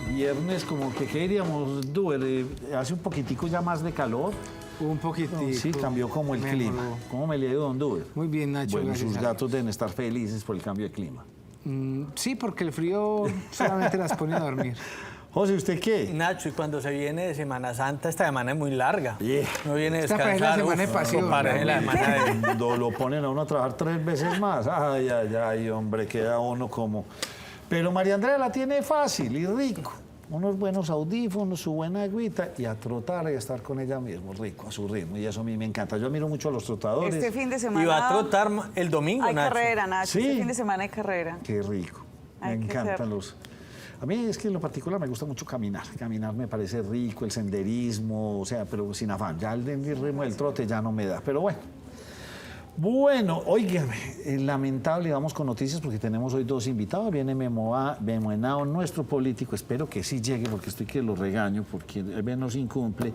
Viernes como que, ¿qué diríamos, Duber? Hace un poquitico ya más de calor. Un poquitico. Sí, cambió como el clima. ¿Cómo me le ha ido, don Duber? Muy bien, Nacho. Bueno, sus gatos deben estar felices por el cambio de clima. Sí, porque el frío solamente las pone a dormir. José, ¿usted qué? Nacho, y cuando se viene de Semana Santa, esta semana es muy larga. Yeah. No viene a Esta descansar. parece la semana de pasión. Parece la semana de... Cuando lo ponen a uno a trabajar 3 veces más. Ay, ay, ay, hombre, queda uno como... Pero María Andrea la tiene fácil y rico. Unos buenos audífonos, su buena agüita y a trotar y a estar con ella mismo, rico, a su ritmo. Y eso a mí me encanta. Yo admiro mucho a los trotadores. Este fin de semana... Y va a trotar el domingo, hay Nacho. carrera, Nacho. Sí. Este fin de semana hay carrera. Qué rico. Me Hay que encantan hacerlo. los... A mí es que en lo particular me gusta mucho caminar. Caminar me parece rico, el senderismo, o sea, pero sin afán. Ya el ritmo del trote ya no me da, pero bueno. Bueno, óigame, lamentable, vamos con noticias porque tenemos hoy 2 invitados. Viene Memo Henao, nuestro político, espero que sí llegue porque estoy que lo regaño porque él nos incumple.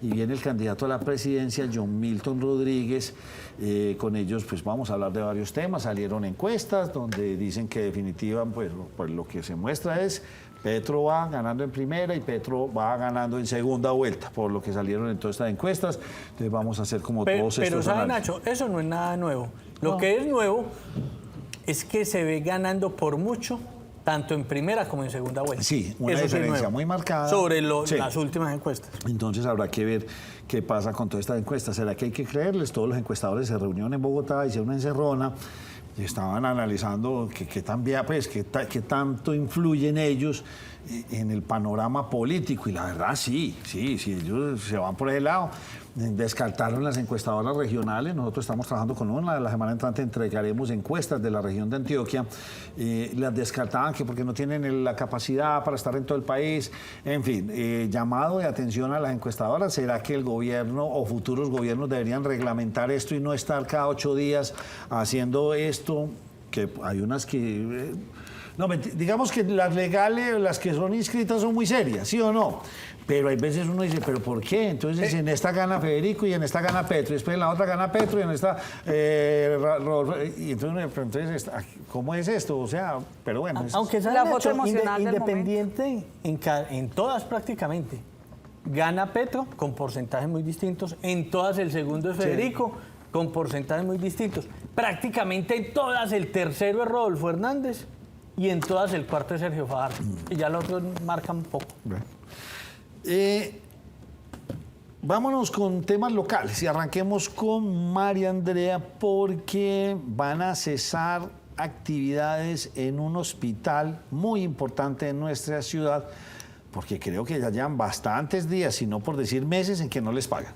Y viene el candidato a la presidencia, John Milton Rodríguez. Con ellos pues vamos a hablar de varios temas. Salieron encuestas donde dicen que definitivamente pues lo que se muestra es Petro va ganando en primera y Petro va ganando en segunda vuelta, por lo que salieron en todas estas encuestas. Entonces vamos a hacer como todos estos Pero ¿sabe, análisis. Nacho? Eso no es nada nuevo. Lo que es nuevo es que se ve ganando por mucho, tanto en primera como en segunda vuelta. Sí, una Eso sí es diferencia nuevo. muy marcada. Sobre Sí. las últimas encuestas. Entonces habrá que ver qué pasa con todas estas encuestas. ¿Será que hay que creerles? Todos los encuestadores se reunieron en Bogotá, hicieron una encerrona y estaban analizando qué tanto influyen ellos en el panorama político. Y la verdad, sí, ellos se van por ese lado. Descartaron las encuestadoras regionales. Nosotros estamos trabajando con una. La semana entrante entregaremos encuestas de la región de Antioquia. Las descartaban que porque no tienen la capacidad para estar en todo el país. En fin, llamado de atención a las encuestadoras. ¿Será que el gobierno o futuros gobiernos deberían reglamentar esto y no estar cada 8 días haciendo esto? Que hay unas que... No, digamos que las legales, las que son inscritas son muy serias, ¿sí o no? Pero hay veces uno dice, ¿pero por qué? Entonces en esta gana Federico y en esta gana Petro, y después en la otra gana Petro y en esta... y entonces, ¿cómo es esto? O sea, pero bueno... Aunque La foto emocional del independiente en todas prácticamente. Gana Petro con porcentajes muy distintos. En todas el segundo es Federico con porcentajes muy distintos. Prácticamente en todas el tercero es Rodolfo Hernández. Y en todas el cuarto es Sergio Fajardo. Y ya los otros marcan poco. Vámonos con temas locales y arranquemos con María Andrea porque van a cesar actividades en un hospital muy importante en nuestra ciudad porque creo que ya llevan bastantes días, si no por decir meses, en que no les pagan.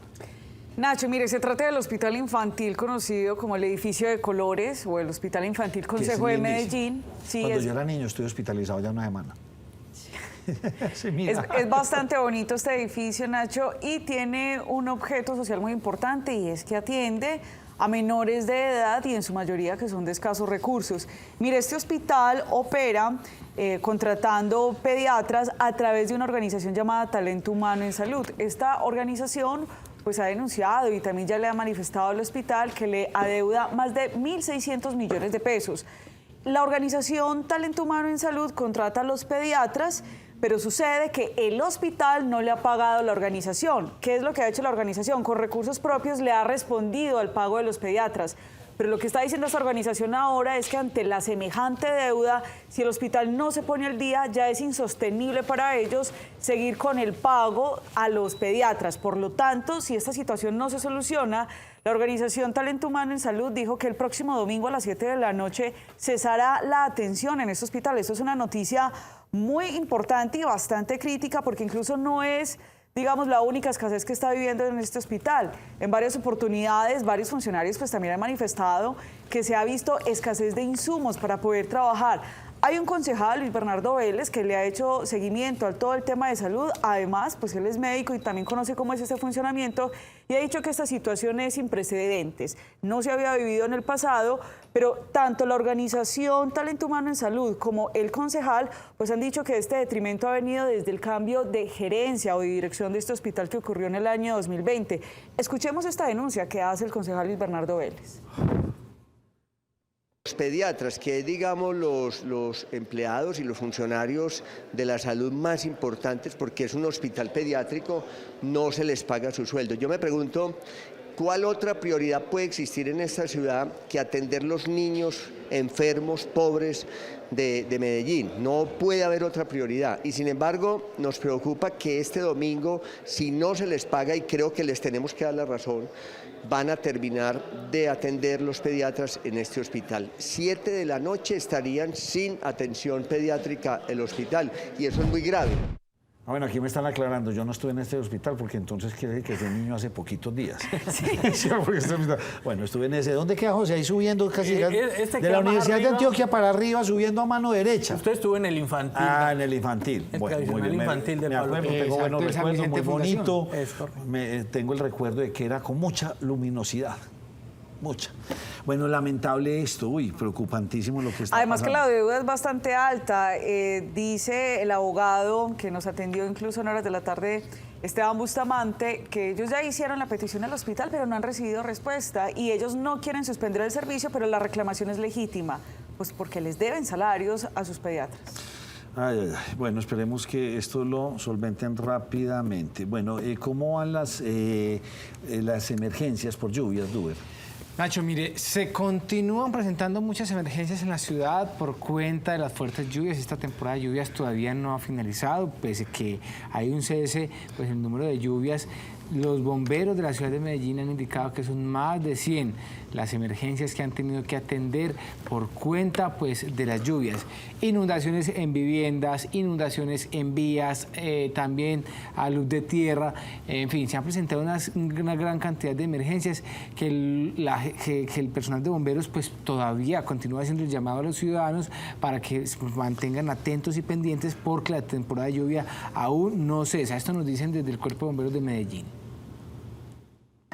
Nacho, mire, se trata del Hospital Infantil conocido como el Edificio de Colores o el Hospital Infantil Consejo de Medellín. Sí, Cuando yo era niño estuve hospitalizado ya una semana. Sí, mira. Es bastante bonito este edificio, Nacho, y tiene un objeto social muy importante y es que atiende a menores de edad y en su mayoría que son de escasos recursos. Mire, este hospital opera contratando pediatras a través de una organización llamada Talento Humano en Salud. Esta organización pues ha denunciado y también ya le ha manifestado al hospital que le adeuda más de 1.600 millones de pesos. La organización Talento Humano en Salud contrata a los pediatras, pero sucede que el hospital no le ha pagado a la organización. ¿Qué es lo que ha hecho la organización? Con recursos propios le ha respondido al pago de los pediatras. Pero lo que está diciendo esta organización ahora es que ante la semejante deuda, si el hospital no se pone al día, ya es insostenible para ellos seguir con el pago a los pediatras. Por lo tanto, si esta situación no se soluciona, la organización Talento Humano en Salud dijo que el próximo domingo a las 7 de la noche cesará la atención en este hospital. Esto es una noticia muy importante y bastante crítica porque incluso no es, digamos, la única escasez que está viviendo en este hospital. En varias oportunidades, varios funcionarios pues también han manifestado que se ha visto escasez de insumos para poder trabajar. Hay un concejal, Luis Bernardo Vélez, que le ha hecho seguimiento a todo el tema de salud. Además, pues él es médico y también conoce cómo es este funcionamiento y ha dicho que esta situación es sin precedentes. No se había vivido en el pasado, pero tanto la organización Talento Humano en Salud como el concejal pues han dicho que este detrimento ha venido desde el cambio de gerencia o de dirección de este hospital que ocurrió en el año 2020. Escuchemos esta denuncia que hace el concejal Luis Bernardo Vélez. Los pediatras, que es, digamos, los empleados y los funcionarios de la salud más importantes, porque es un hospital pediátrico, no se les paga su sueldo. Yo me pregunto, ¿cuál otra prioridad puede existir en esta ciudad que atender los niños enfermos, pobres de Medellín? No puede haber otra prioridad. Y sin embargo, nos preocupa que este domingo, si no se les paga, y creo que les tenemos que dar la razón, van a terminar de atender los pediatras en este hospital. 7 de la noche estarían sin atención pediátrica el hospital, y eso es muy grave. Bueno, aquí me están aclarando, yo no estuve en este hospital porque entonces quiere decir que fue niño hace poquitos días. Sí, porque bueno, estuve en ese. ¿Dónde queda José? Ahí subiendo casi de la Universidad de Antioquia para arriba, subiendo a mano derecha. Usted estuvo en el infantil. Ah, en el infantil. El Bueno, muy bien. infantil del me acuerdo, Pablo. tengo buenos Exacto, San recuerdos, muy Vicente bonito. Fundación. Tengo el recuerdo de que era con mucha luminosidad. Mucha. Bueno, lamentable esto, preocupantísimo lo que está Además pasando. que la deuda es bastante alta. Dice el abogado que nos atendió incluso en horas de la tarde, Esteban Bustamante, que ellos ya hicieron la petición al hospital, pero no han recibido respuesta. Y ellos no quieren suspender el servicio, pero la reclamación es legítima, pues porque les deben salarios a sus pediatras. Ay. Bueno, esperemos que esto lo solventen rápidamente. Bueno, ¿cómo van las emergencias por lluvias, Duber? Nacho, mire, se continúan presentando muchas emergencias en la ciudad por cuenta de las fuertes lluvias. Esta temporada de lluvias todavía no ha finalizado, pese que hay un cese, pues el número de lluvias. Los bomberos de la ciudad de Medellín han indicado que son más de 100 las emergencias que han tenido que atender por cuenta, pues, de las lluvias. Inundaciones en viviendas, inundaciones en vías, también a luz de tierra. En fin, se han presentado una gran cantidad de emergencias que el personal de bomberos, pues, todavía continúa haciendo el llamado a los ciudadanos para que se mantengan atentos y pendientes porque la temporada de lluvia aún no cesa. Esto nos dicen desde el Cuerpo de Bomberos de Medellín.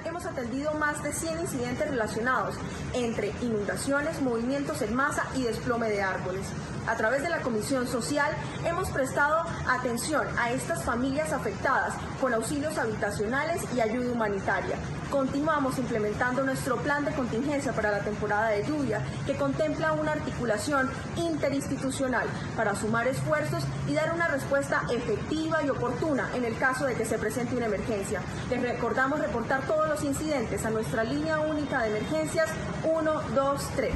Hemos atendido más de 100 incidentes relacionados entre inundaciones, movimientos en masa y desplome de árboles. A través de la Comisión Social hemos prestado atención a estas familias afectadas con auxilios habitacionales y ayuda humanitaria. Continuamos implementando nuestro plan de contingencia para la temporada de lluvia, que contempla una articulación interinstitucional para sumar esfuerzos y dar una respuesta efectiva y oportuna en el caso de que se presente una emergencia. Les recordamos reportar todos los incidentes a nuestra línea única de emergencias 123.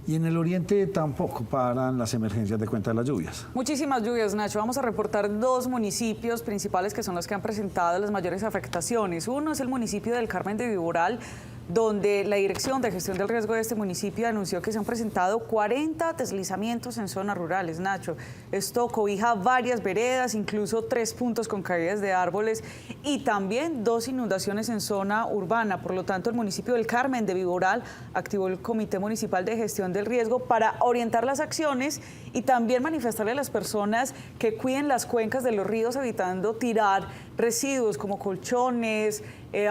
Y en el oriente tampoco paran las emergencias de cuenta de las lluvias. Muchísimas lluvias, Nacho. Vamos a reportar 2 municipios principales que son los que han presentado las mayores afectaciones. Uno es el municipio del Carmen de Viboral, donde la Dirección de Gestión del Riesgo de este municipio anunció que se han presentado 40 deslizamientos en zonas rurales, Nacho. Esto cobija varias veredas, incluso 3 puntos con caídas de árboles y también 2 inundaciones en zona urbana. Por lo tanto, el municipio del Carmen de Viboral activó el Comité Municipal de Gestión del Riesgo para orientar las acciones y también manifestarle a las personas que cuiden las cuencas de los ríos, evitando tirar residuos como colchones,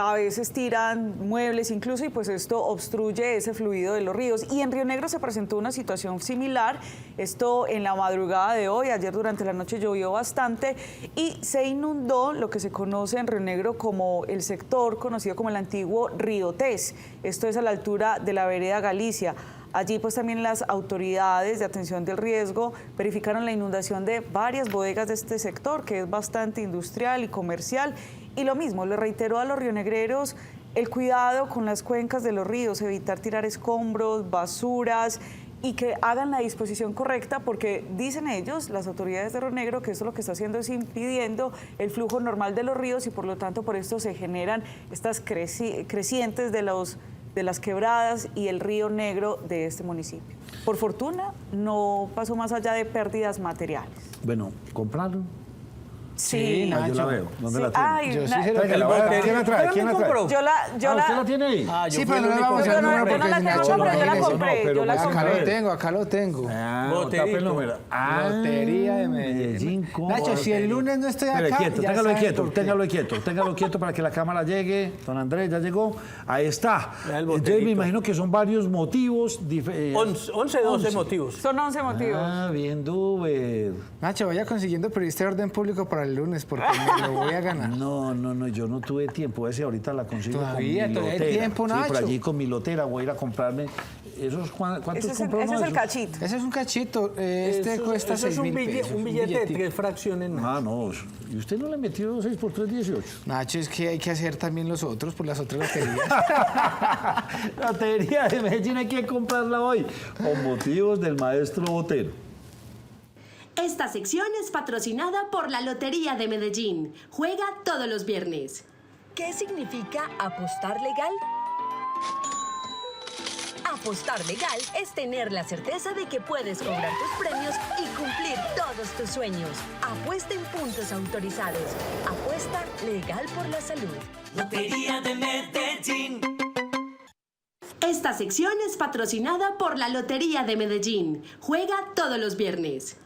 a veces tiran muebles incluso, y pues esto obstruye ese fluido de los ríos. Y en Río Negro se presentó una situación similar, esto en la madrugada de hoy. Ayer durante la noche llovió bastante y se inundó lo que se conoce en Río Negro como el sector conocido como el antiguo Río Tés. Esto es a la altura de la vereda Galicia. Allí pues también las autoridades de atención del riesgo verificaron la inundación de varias bodegas de este sector, que es bastante industrial y comercial. Y lo mismo, le reiteró a los rionegreros el cuidado con las cuencas de los ríos, evitar tirar escombros, basuras y que hagan la disposición correcta, porque dicen ellos, las autoridades de Río Negro, que esto lo que está haciendo es impidiendo el flujo normal de los ríos y por lo tanto por esto se generan estas crecientes de las quebradas y el río Negro de este municipio. Por fortuna, no pasó más allá de pérdidas materiales. Bueno, ¿compraron? Sí, Yo la veo. ¿Dónde Sí. la tiene? Ay, Yo sí na- se lo ¿Quién la trae? ¿Quién la trae? Yo la... ¿Usted la tiene ahí? Sí, pero no le vamos a Yo dar no- número yo no porque la si tengo, Nacho pero yo la imagínese. compré, pero yo la acá compré. Acá lo tengo. Ah, Boterito. tape el número. Lotería de Medellín. ¿cómo? Nacho, si el lunes no estoy Espere, acá, quieto, ya téngalo saben quieto, por qué. téngalo quieto para que la cámara llegue. Don Andrés ya llegó. Ahí está. Ya el Entonces boterito. me imagino que son varios motivos. 11, 12 motivos. Son 11 motivos. Ah, bien, Duber. Nacho, vaya consiguiendo periodista de orden público para el lunes porque me lo voy a ganar. No, yo no tuve tiempo. Ese ahorita la consigo Todavía, con mi todavía hay lotera. tiempo, Sí, por Nacho. allí con mi lotera voy a ir a comprarme ¿Esos cuántos Ese es compró el uno de esos? cachito. Ese es un cachito. Este cuesta eso es 6.000 pesos. un billete de billetico. 3 fracciones. ¿no? Ah, no. ¿Y usted no le metió 6 por 3, 18? Nacho, es que hay que hacer también los otros por las otras loterías. La lotería de Medellín hay que comprarla hoy, con motivos del maestro Botero. Esta sección es patrocinada por la Lotería de Medellín. Juega todos los viernes. ¿Qué significa apostar legal? Apostar legal es tener la certeza de que puedes cobrar tus premios y cumplir todos tus sueños. Apuesta en puntos autorizados. Apuesta legal por la salud. Lotería de Medellín. Esta sección es patrocinada por la Lotería de Medellín. Juega todos los viernes.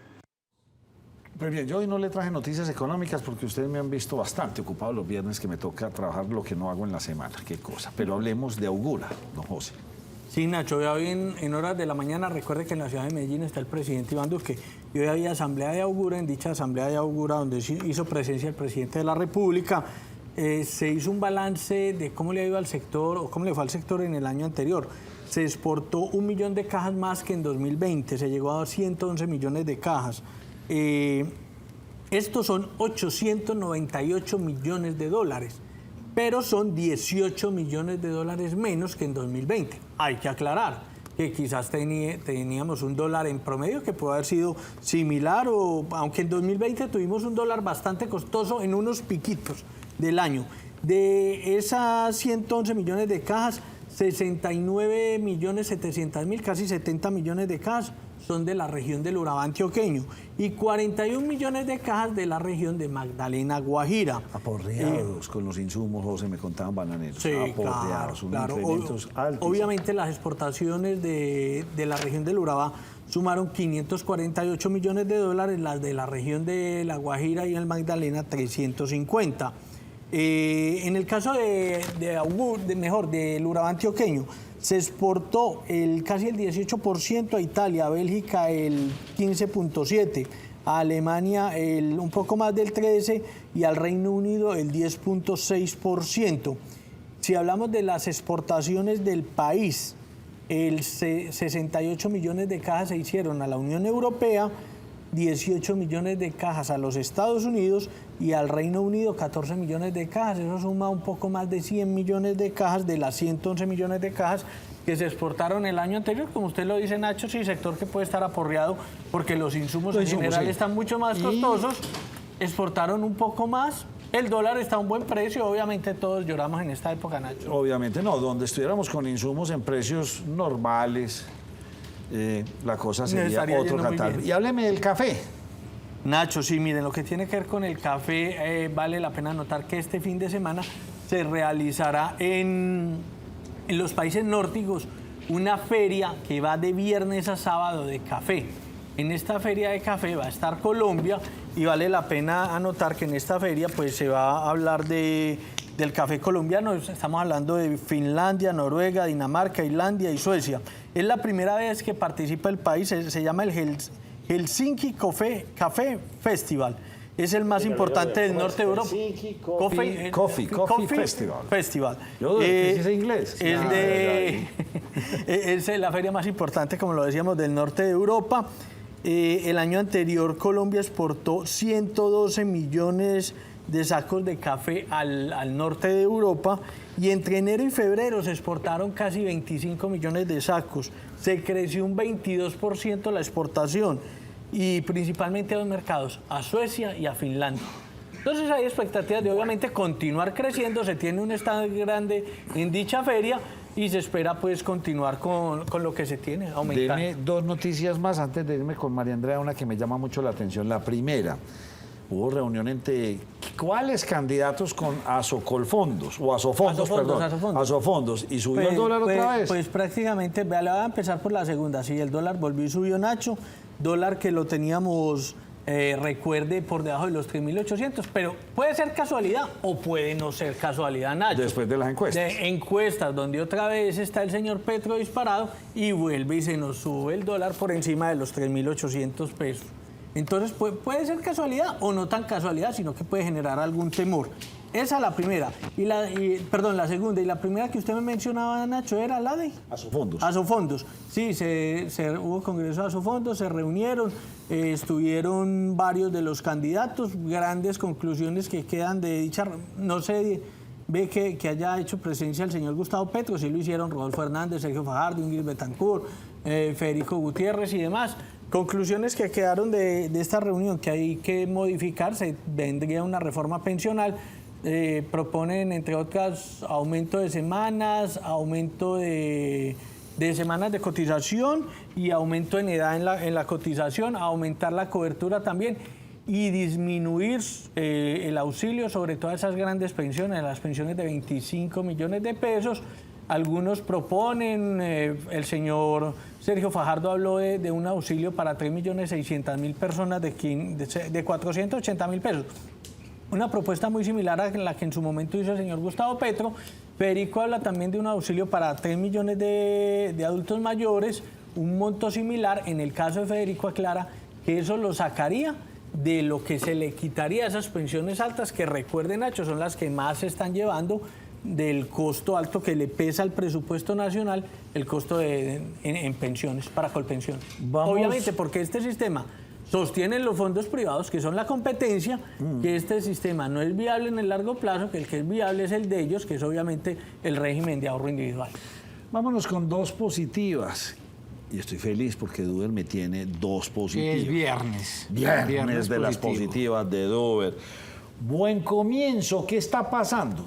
Pues bien, yo hoy no le traje noticias económicas porque ustedes me han visto bastante ocupado los viernes que me toca trabajar lo que no hago en la semana. Qué cosa. Pero hablemos de Augura, don José. Sí, Nacho, hoy en horas de la mañana, recuerde que en la ciudad de Medellín está el presidente Iván Duque. Y hoy había asamblea de Augura, en dicha asamblea de Augura, donde hizo presencia el presidente de la República, se hizo un balance de cómo le ha ido al sector, o cómo le fue al sector en el año anterior. Se exportó 1 millón de cajas más que en 2020, se llegó a 111 millones de cajas. Estos son 898 millones de dólares, pero son 18 millones de dólares menos que en 2020. Hay que aclarar que quizás teníamos un dólar en promedio que puede haber sido similar, aunque en 2020 tuvimos un dólar bastante costoso en unos piquitos del año. De esas 111 millones de cajas, 69 millones 700 mil, casi 70 millones de cajas son de la región del Urabá antioqueño y 41 millones de cajas de la región de Magdalena, Guajira. Aporreados con los insumos, José, me contaban bananeros. Sí, aporreados, claro. unos incrementos altísimos. Obviamente las exportaciones de la región del Urabá sumaron 548 millones de dólares, las de la región de La Guajira y el Magdalena 350. En el caso del Urabá antioqueño, se exportó casi el 18% a Italia, a Bélgica el 15.7%, a Alemania un poco más del 13% y al Reino Unido el 10.6%. Si hablamos de las exportaciones del país, 68 millones de cajas se hicieron a la Unión Europea, 18 millones de cajas a los Estados Unidos y al Reino Unido 14 millones de cajas. Eso suma un poco más de 100 millones de cajas de las 111 millones de cajas que se exportaron el año anterior. Como usted lo dice, Nacho, sí, sector que puede estar aporreado porque los insumos en general sí. están mucho más costosos. Exportaron un poco más. El dólar está a un buen precio. Obviamente todos lloramos en esta época, Nacho. Obviamente no, donde estuviéramos con insumos en precios normales, la cosa sería otro cantar. Y hábleme del café. Nacho, sí, miren, lo que tiene que ver con el café, vale la pena notar que este fin de semana se realizará en los países nórdicos una feria que va de viernes a sábado de café. En esta feria de café va a estar Colombia y vale la pena anotar que en esta feria pues se va a hablar del café colombiano. Estamos hablando de Finlandia, Noruega, Dinamarca, Islandia y Suecia. Es la primera vez que participa el país, se llama el Helsinki Café Festival. Es el más importante del norte de Europa. Coffee Festival. Yo dice inglés. Es la feria más importante, como lo decíamos, del norte de Europa. El año anterior Colombia exportó 112 millones de sacos de café al norte de Europa y entre enero y febrero se exportaron casi 25 millones de sacos. Se creció un 22% la exportación y principalmente a dos mercados, a Suecia y a Finlandia. Entonces hay expectativas de obviamente continuar creciendo, se tiene un stand grande en dicha feria y se espera pues continuar con lo que se tiene, aumentar. Deme dos noticias más antes de irme con María Andrea, una que me llama mucho la atención. La primera, hubo reunión entre ¿cuáles candidatos con Asocolfondos? O Asofondos, Asofondos. ¿Y subió el dólar otra vez? Pues prácticamente, vea, le voy a empezar por la segunda. Sí, el dólar volvió y subió, Nacho. Dólar que lo teníamos, recuerde, por debajo de los 3.800. Pero puede ser casualidad o puede no ser casualidad, Nacho. Después de las encuestas. De encuestas, donde otra vez está el señor Petro disparado y vuelve y se nos sube el dólar por encima de los 3.800 pesos. Entonces puede ser casualidad o no tan casualidad, sino que puede generar algún temor. Esa la primera. Perdón, la segunda. Y la primera que usted me mencionaba, Nacho, era la de... Asofondos. Asofondos. Sí, hubo congreso de Asofondos, se reunieron, estuvieron varios de los candidatos, grandes conclusiones que quedan de dicha... No se ve que haya hecho presencia el señor Gustavo Petro, sí lo hicieron Rodolfo Hernández, Sergio Fajardo, Ingrid Betancourt, Federico Gutiérrez y demás. Conclusiones que quedaron de esta reunión, que hay que modificar, se vendría una reforma pensional. Proponen, entre otras, aumento de semanas, aumento de semanas de cotización y aumento en edad en la cotización, aumentar la cobertura también y disminuir el auxilio sobre todas esas grandes pensiones, las pensiones de 25 millones de pesos. Algunos proponen, el señor Sergio Fajardo habló de un auxilio para 3.600.000 personas de 480.000 pesos. Una propuesta muy similar a la que en su momento hizo el señor Gustavo Petro. Federico habla también de un auxilio para 3 millones de adultos mayores, un monto similar. En el caso de Federico aclara que eso lo sacaría de lo que se le quitaría a esas pensiones altas, que recuerden, Nacho, son las que más se están llevando del costo alto que le pesa al presupuesto nacional, el costo en pensiones, para Colpensiones. Obviamente, porque este sistema sostienen los fondos privados, que son la competencia, que este sistema no es viable en el largo plazo, que el que es viable es el de ellos, que es obviamente el régimen de ahorro individual. Vámonos con dos positivas. Y estoy feliz porque Duber me tiene dos positivas. Es viernes. Viernes de las positivas de Duber. Buen comienzo, ¿qué está pasando?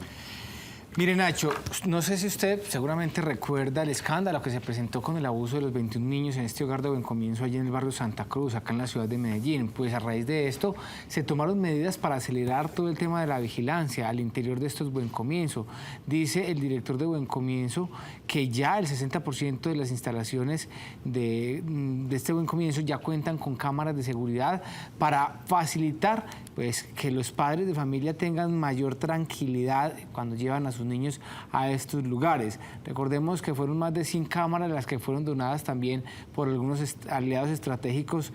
Mire, Nacho, no sé si usted seguramente recuerda el escándalo que se presentó con el abuso de los 21 niños en este hogar de Buen Comienzo allí en el barrio Santa Cruz, acá en la ciudad de Medellín. Pues a raíz de esto se tomaron medidas para acelerar todo el tema de la vigilancia al interior de estos Buen Comienzo. Dice el director de Buen Comienzo que ya el 60% de las instalaciones de este Buen Comienzo ya cuentan con cámaras de seguridad para facilitar pues que los padres de familia tengan mayor tranquilidad cuando llevan a sus niños a estos lugares. Recordemos que fueron más de 100 cámaras las que fueron donadas también por algunos aliados estratégicos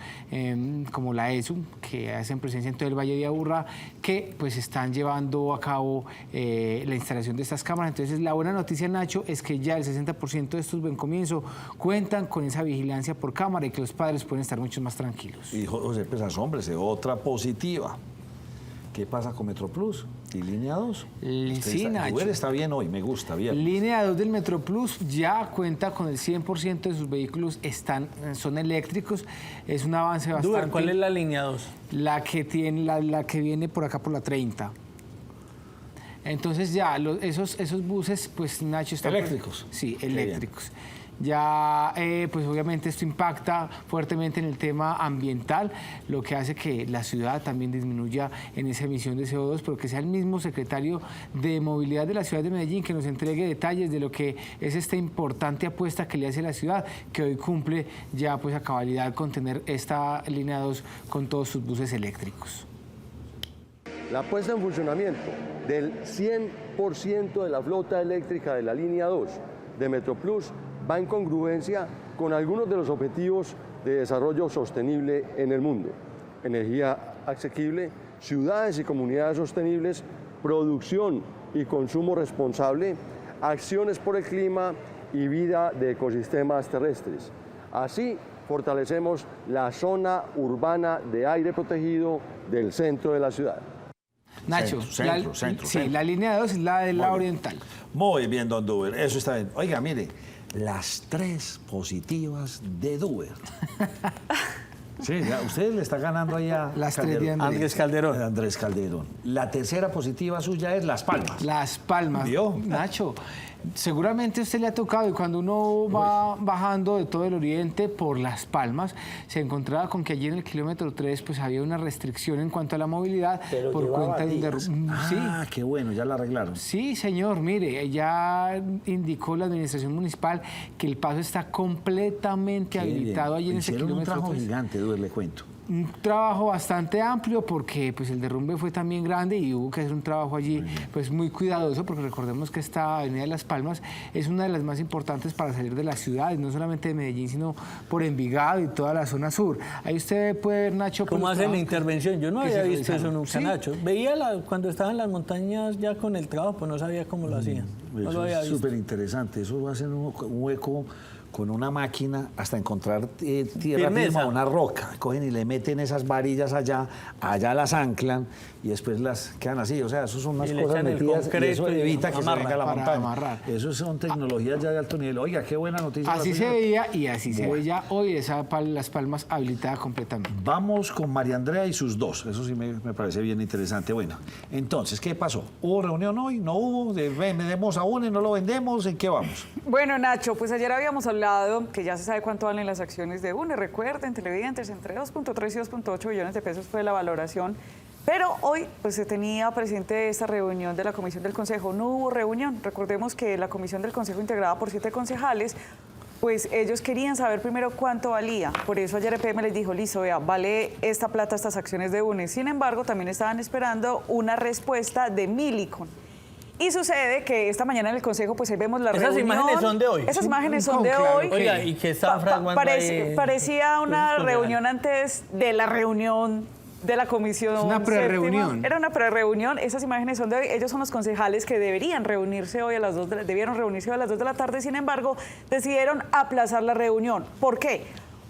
como la ESU, que hacen presencia en todo el Valle de Aburrá, que pues están llevando a cabo la instalación de estas cámaras. Entonces la buena noticia, Nacho, es que ya el 60% de estos Buen Comienzo cuentan con esa vigilancia por cámara y que los padres pueden estar mucho más tranquilos. Y José, pues asómbrese, otra positiva. ¿Qué pasa con Metroplus y Línea 2? Sí, Nacho. Uber está bien hoy, me gusta, bien. Línea 2 del Metroplus ya cuenta con el 100% de sus vehículos, son eléctricos. Es un avance bastante... Duber, ¿cuál es la Línea 2? La que viene por acá por la 30. Entonces ya esos buses, pues, Nacho, están... ¿Eléctricos? Sí, eléctricos. Ya, pues obviamente esto impacta fuertemente en el tema ambiental, lo que hace que la ciudad también disminuya en esa emisión de CO2, pero que sea el mismo secretario de Movilidad de la ciudad de Medellín que nos entregue detalles de lo que es esta importante apuesta que le hace la ciudad, que hoy cumple ya pues a cabalidad con tener esta Línea 2 con todos sus buses eléctricos. La puesta en funcionamiento del 100% de la flota eléctrica de la Línea 2 de Metroplus va en congruencia con algunos de los objetivos de desarrollo sostenible en el mundo. Energía asequible, ciudades y comunidades sostenibles, producción y consumo responsable, acciones por el clima y vida de ecosistemas terrestres. Así fortalecemos la zona urbana de aire protegido del centro de la ciudad. Nacho, Centro. la Línea 2 es la de la oriental. Muy bien, don Duber, eso está bien. Oiga, mire, las tres positivas de Duber. Sí, ya, usted le está ganando ahí a Las tres de Andrés Calderón. Andrés Calderón. La tercera positiva suya es Las Palmas. Las Palmas. ¿Vio? Nacho, seguramente a usted le ha tocado y cuando uno va bajando de todo el oriente por Las Palmas, se encontraba con que allí en el kilómetro 3 pues había una restricción en cuanto a la movilidad por cuenta de un derrumbe. Ah, qué bueno, ya la arreglaron. Sí, señor, mire, ya indicó la administración municipal que el paso está completamente habilitado allí en ese Hicieron un kilómetro trabajo 3. gigante, Duber, le cuento. un trabajo bastante amplio porque pues el derrumbe fue también grande y hubo que hacer un trabajo allí pues muy cuidadoso, porque recordemos que esta avenida de Las Palmas es una de las más importantes para salir de la ciudad, y no solamente de Medellín, sino por Envigado y toda la zona sur. Ahí usted puede ver, Nacho, ¿cómo hacen la intervención? Yo no había visto eso nunca, ¿Sí? Nacho. Veía cuando estaban en las montañas ya con el trabajo, pues no sabía cómo lo hacían. No lo había Es visto. súper interesante. Eso va a ser un hueco con una máquina hasta encontrar tierra firme, una roca. Cogen y le meten esas varillas allá las anclan y después las quedan así. O sea, eso son unas cosas metidas y eso evita que se venga la montaña. Eso son tecnologías ya de alto nivel. Oiga, qué buena noticia. Así se veía y así se ve ya hoy Las Palmas habilitada completamente. Vamos con María Andrea y sus dos. Eso sí me parece bien interesante. Bueno, entonces, ¿qué pasó? ¿Hubo reunión hoy? ¿No hubo? ¿Vendemos a uno y no lo vendemos? ¿En qué vamos? Bueno, Nacho, pues ayer habíamos hablado que ya se sabe cuánto valen las acciones de UNE. Recuerden, televidentes, entre 2.3 y 2.8 billones de pesos fue la valoración. Pero hoy pues se tenía presente esta reunión de la Comisión del Consejo. No hubo reunión. Recordemos que la Comisión del Consejo, integrada por 7 concejales, pues ellos querían saber primero cuánto valía. Por eso ayer EPM les dijo, listo, vea, vale esta plata estas acciones de UNE. Sin embargo, también estaban esperando una respuesta de Millicom. Y sucede que esta mañana en el Consejo, pues ahí vemos la reunión. Esas imágenes son de hoy. Esas imágenes son de hoy. Oiga, ¿y qué estaba fraguando ahí? Parecía una reunión antes de la reunión de la comisión. Es una prerreunión. Era una prerreunión. Esas imágenes son de hoy. Ellos son los concejales que deberían reunirse hoy debieron reunirse hoy a las 2 de la tarde. Sin embargo, decidieron aplazar la reunión. ¿Por qué?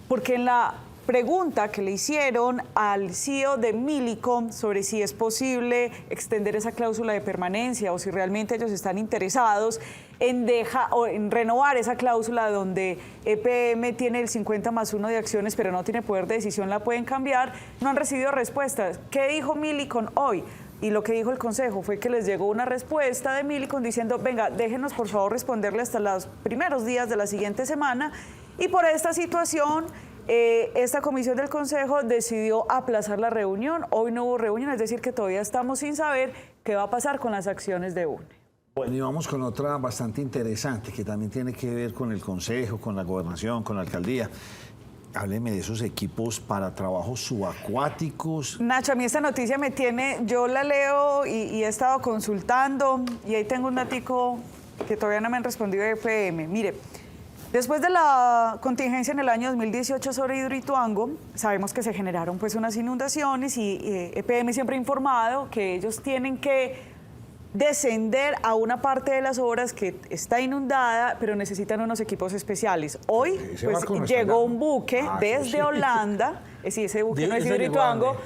Porque en la pregunta que le hicieron al CEO de Millicom sobre si es posible extender esa cláusula de permanencia o si realmente ellos están interesados en renovar esa cláusula donde EPM tiene el 50+1 de acciones pero no tiene poder de decisión, la pueden cambiar, no han recibido respuestas. ¿Qué dijo Millicom hoy? Y lo que dijo el Consejo fue que les llegó una respuesta de Millicom diciendo, venga, déjenos por favor responderle hasta los primeros días de la siguiente semana, y por esta situación esta comisión del Consejo decidió aplazar la reunión. Hoy no hubo reunión, es decir, que todavía estamos sin saber qué va a pasar con las acciones de UNE. Bueno, y vamos con otra bastante interesante que también tiene que ver con el Consejo, con la Gobernación, con la Alcaldía. Hábleme de esos equipos para trabajos subacuáticos. Nacho, a mí esta noticia me tiene, yo la leo y he estado consultando y ahí tengo un datico que todavía no me han respondido de EPM. Mire, después de la contingencia en el año 2018 sobre Hidroituango, sabemos que se generaron pues unas inundaciones y EPM siempre ha informado que ellos tienen que descender a una parte de las obras que está inundada, pero necesitan unos equipos especiales. Hoy pues, llegó un buque desde Holanda, sí, ese buque no es Hidroituango.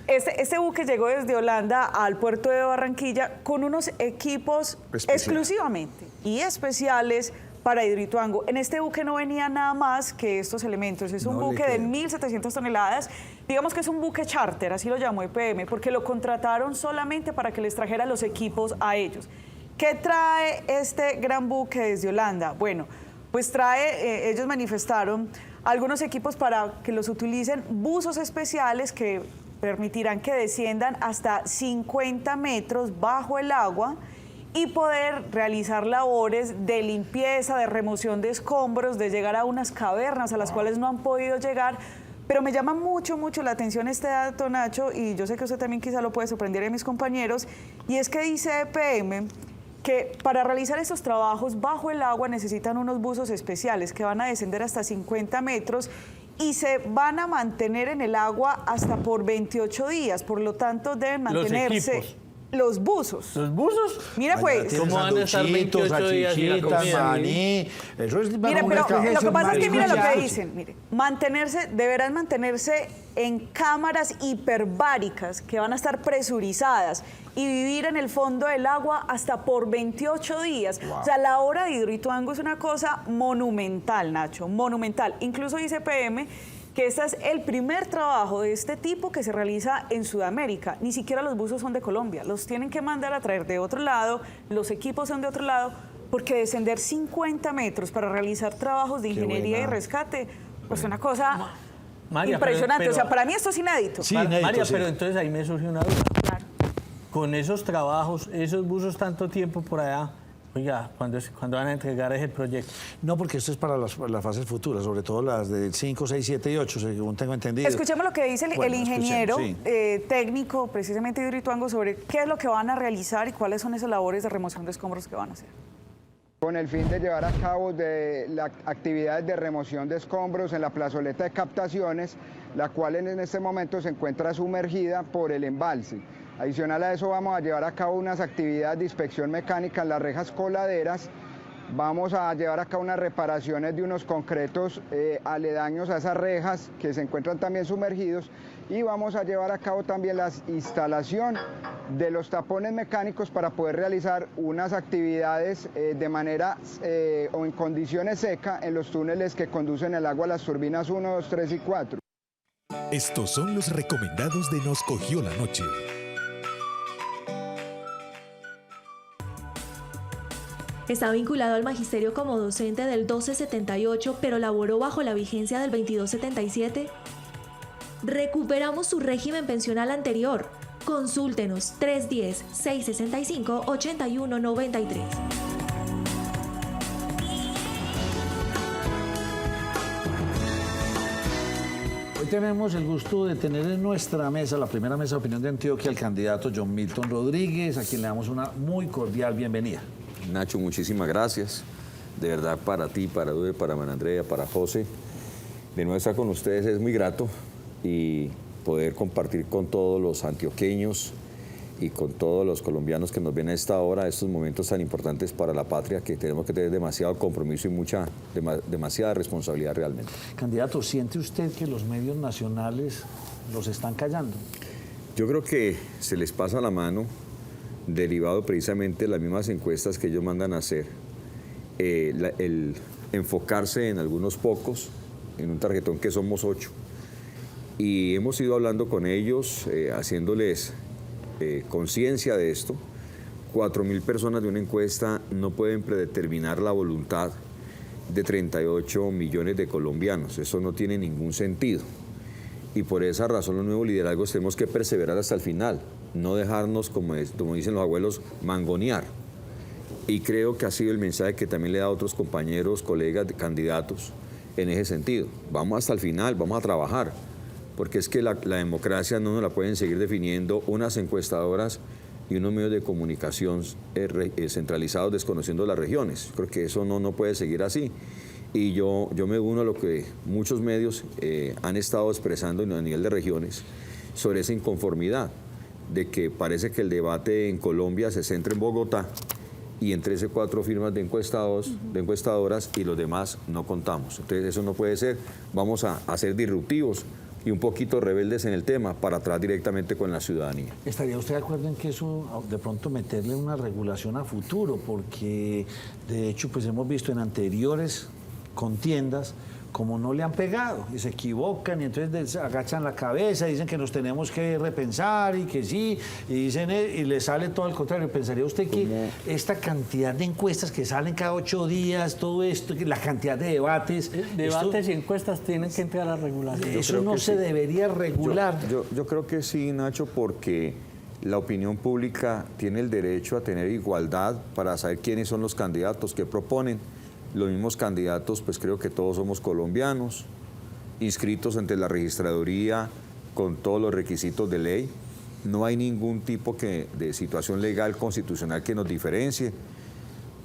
Este buque llegó desde Holanda al puerto de Barranquilla con unos equipos exclusivamente y especiales para Hidroituango. En este buque no venía nada más que estos elementos. Es un buque de 1.700 toneladas. Digamos que es un buque charter, así lo llamó EPM, porque lo contrataron solamente para que les trajera los equipos a ellos. ¿Qué trae este gran buque desde Holanda? Bueno, pues trae, ellos manifestaron algunos equipos para que los utilicen, buzos especiales que permitirán que desciendan hasta 50 metros bajo el agua y poder realizar labores de limpieza, de remoción de escombros, de llegar a unas cavernas a las cuales no han podido llegar. Pero me llama mucho la atención este dato, Nacho, y yo sé que usted también quizá lo puede sorprender a mis compañeros, y es que dice EPM que para realizar estos trabajos bajo el agua necesitan unos buzos especiales que van a descender hasta 50 metros y se van a mantener en el agua hasta por 28 días, por lo tanto deben mantenerse... Los buzos. ¿Los buzos? Mira, pues. ¿Cómo van a estar 28 días sin la comida? Maní. Eso es mira, pero lo que pasa es que mira lo que dicen. Mire, deberán mantenerse en cámaras hiperbáricas que van a estar presurizadas y vivir en el fondo del agua hasta por 28 días. Wow. O sea, la obra de Hidroituango es una cosa monumental, Nacho, monumental. Incluso dice PM que este es el primer trabajo de este tipo que se realiza en Sudamérica. Ni siquiera los buzos son de Colombia, los tienen que mandar a traer de otro lado, los equipos son de otro lado, porque descender 50 metros para realizar trabajos de ingeniería y rescate, pues es una cosa María, impresionante. O sea, para mí esto es inédito. Sí, inédito, María, sí. pero entonces ahí me surge una duda. Claro. Con esos trabajos, esos buzos tanto tiempo por allá, Oiga, ¿cuándo van a entregar ese proyecto? No, porque esto es para las fases futuras, sobre todo las del 5, 6, 7 y 8, según tengo entendido. Escuchemos lo que dice el ingeniero técnico, precisamente de Hidroituango, sobre qué es lo que van a realizar y cuáles son esas labores de remoción de escombros que van a hacer. Con el fin de llevar a cabo las actividades de remoción de escombros en la plazoleta de captaciones, la cual en este momento se encuentra sumergida por el embalse. Adicional a eso vamos a llevar a cabo unas actividades de inspección mecánica en las rejas coladeras, vamos a llevar a cabo unas reparaciones de unos concretos aledaños a esas rejas que se encuentran también sumergidos y vamos a llevar a cabo también la instalación de los tapones mecánicos para poder realizar unas actividades de manera o en condiciones secas en los túneles que conducen el agua a las turbinas 1, 2, 3 y 4. Estos son los recomendados de Nos Cogió la Noche. Está vinculado al magisterio como docente del 1278, pero laboró bajo la vigencia del 2277. Recuperamos su régimen pensional anterior. Consúltenos 310-665-8193. Hoy tenemos el gusto de tener en nuestra mesa, la primera mesa de opinión de Antioquia, al candidato John Milton Rodríguez, a quien le damos una muy cordial bienvenida. Nacho, muchísimas gracias. De verdad, para ti, para Dude, para María Andrea, para José. De nuevo estar con ustedes es muy grato y poder compartir con todos los antioqueños y con todos los colombianos que nos ven a esta hora, estos momentos tan importantes para la patria, que tenemos que tener demasiado compromiso y demasiada responsabilidad realmente. Candidato, ¿siente usted que los medios nacionales los están callando? Yo creo que se les pasa la mano, derivado precisamente de las mismas encuestas que ellos mandan a hacer, el enfocarse en algunos pocos, en un tarjetón que somos 8. Y hemos ido hablando con ellos, haciéndoles conciencia de esto. 4.000 personas de una encuesta no pueden predeterminar la voluntad de 38 millones de colombianos. Eso no tiene ningún sentido. Y por esa razón los nuevos liderazgos tenemos que perseverar hasta el final, no dejarnos, como dicen los abuelos, mangonear. Y creo que ha sido el mensaje que también le da a otros compañeros, colegas, candidatos, en ese sentido. Vamos hasta el final, vamos a trabajar, porque es que la democracia no nos la pueden seguir definiendo unas encuestadoras y unos medios de comunicación centralizados desconociendo las regiones. Creo que eso no puede seguir así. Y yo me uno a lo que muchos medios han estado expresando a nivel de regiones sobre esa inconformidad, de que parece que el debate en Colombia se centra en Bogotá y en 13 o 4 firmas de encuestadoras y los demás no contamos. Entonces eso no puede ser. Vamos a ser disruptivos y un poquito rebeldes en el tema para atrás directamente con la ciudadanía. ¿Estaría usted de acuerdo en que eso de pronto meterle una regulación a futuro? Porque de hecho pues hemos visto en anteriores contiendas como no le han pegado y se equivocan y entonces agachan la cabeza, dicen que nos tenemos que repensar y que sí, y dicen y le sale todo al contrario. ¿Pensaría usted que esta cantidad de encuestas que salen cada 8 días, todo esto, la cantidad de debates... Debates y encuestas tienen que entrar a la regulación. Eso no se debería regular. Yo creo que sí, Nacho, porque la opinión pública tiene el derecho a tener igualdad para saber quiénes son los candidatos que proponen. Los mismos candidatos, pues creo que todos somos colombianos, inscritos ante la registraduría con todos los requisitos de ley. No hay ningún tipo de situación legal constitucional que nos diferencie.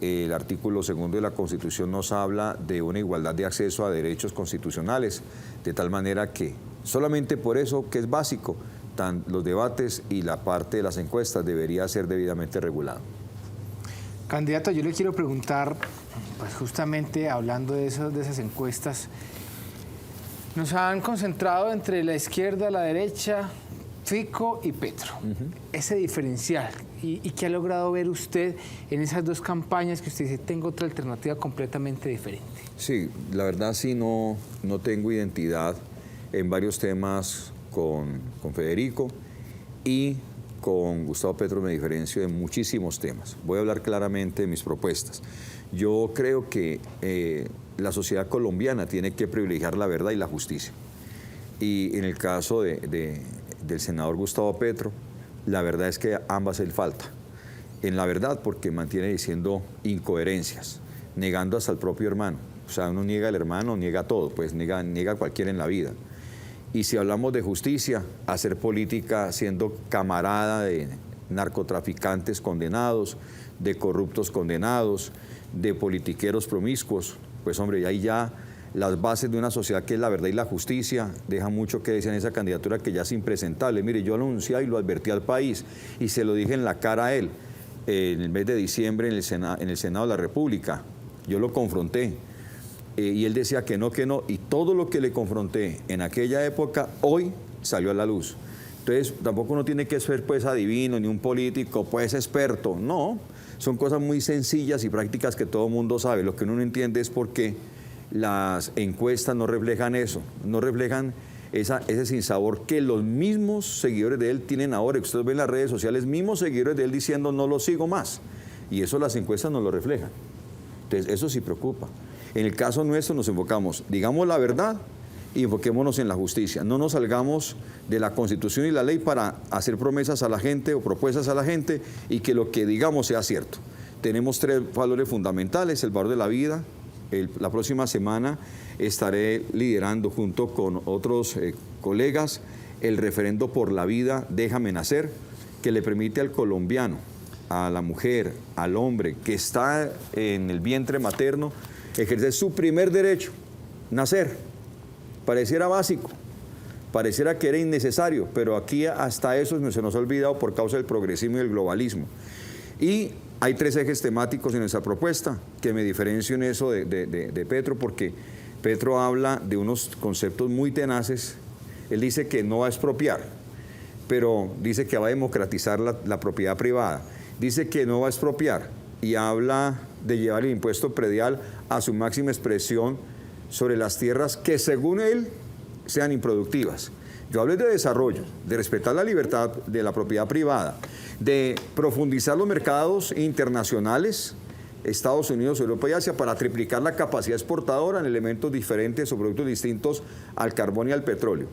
El artículo 2 de la Constitución nos habla de una igualdad de acceso a derechos constitucionales, de tal manera que solamente por eso, que es básico, los debates y la parte de las encuestas debería ser debidamente regulado. Candidato, yo le quiero preguntar, pues justamente hablando de esas encuestas, nos han concentrado entre la izquierda, la derecha, Fico y Petro. Ese diferencial, ¿y qué ha logrado ver usted en esas dos campañas que usted dice, tengo otra alternativa completamente diferente? Sí, la verdad sí no tengo identidad en varios temas con Federico y con Gustavo Petro me diferencio en muchísimos temas. Voy a hablar claramente de mis propuestas. Yo creo que la sociedad colombiana tiene que privilegiar la verdad y la justicia. Y en el caso del senador Gustavo Petro, la verdad es que ambas le falta. en la verdad porque mantiene diciendo incoherencias, negando hasta el propio hermano. O sea, uno niega al hermano, niega todo, pues niega a cualquiera en la vida. Y si hablamos de justicia, hacer política siendo camarada de narcotraficantes condenados, de corruptos condenados, de politiqueros promiscuos, pues hombre, ahí ya las bases de una sociedad que es la verdad y la justicia deja mucho que decir en esa candidatura que ya es impresentable. Mire, yo lo anuncié y lo advertí al país y se lo dije en la cara a él en el mes de diciembre en el Senado de la República. Yo lo confronté y él decía que no, y todo lo que le confronté en aquella época, hoy salió a la luz. Entonces, tampoco uno tiene que ser pues adivino, ni un político pues experto, no. Son cosas muy sencillas y prácticas que todo el mundo sabe. Lo que uno no entiende es por qué las encuestas no reflejan eso, no reflejan ese sinsabor que los mismos seguidores de él tienen ahora. Ustedes ven en las redes sociales, mismos seguidores de él diciendo no lo sigo más. Y eso las encuestas no lo reflejan. Entonces, eso sí preocupa. En el caso nuestro nos enfocamos, digamos la verdad y enfoquémonos en la justicia. No nos salgamos de la Constitución y la ley para hacer promesas a la gente o propuestas a la gente y que lo que digamos sea cierto. Tenemos 3 valores fundamentales: el valor de la vida. La próxima semana estaré liderando junto con otros colegas el referendo por la vida, déjame nacer, que le permite al colombiano, a la mujer, al hombre que está en el vientre materno, ejercer su primer derecho, nacer. Pareciera básico, pareciera que era innecesario, pero aquí hasta eso se nos ha olvidado por causa del progresismo y el globalismo. Y hay 3 ejes temáticos en nuestra propuesta que me diferencio en eso de Petro, porque Petro habla de unos conceptos muy tenaces. Él dice que no va a expropiar, pero dice que va a democratizar la propiedad privada. Dice que no va a expropiar y habla de llevar el impuesto predial a su máxima expresión sobre las tierras que, según él, sean improductivas. Yo hablé de desarrollo, de respetar la libertad de la propiedad privada, de profundizar los mercados internacionales, Estados Unidos, Europa y Asia, para triplicar la capacidad exportadora en elementos diferentes o productos distintos al carbón y al petróleo.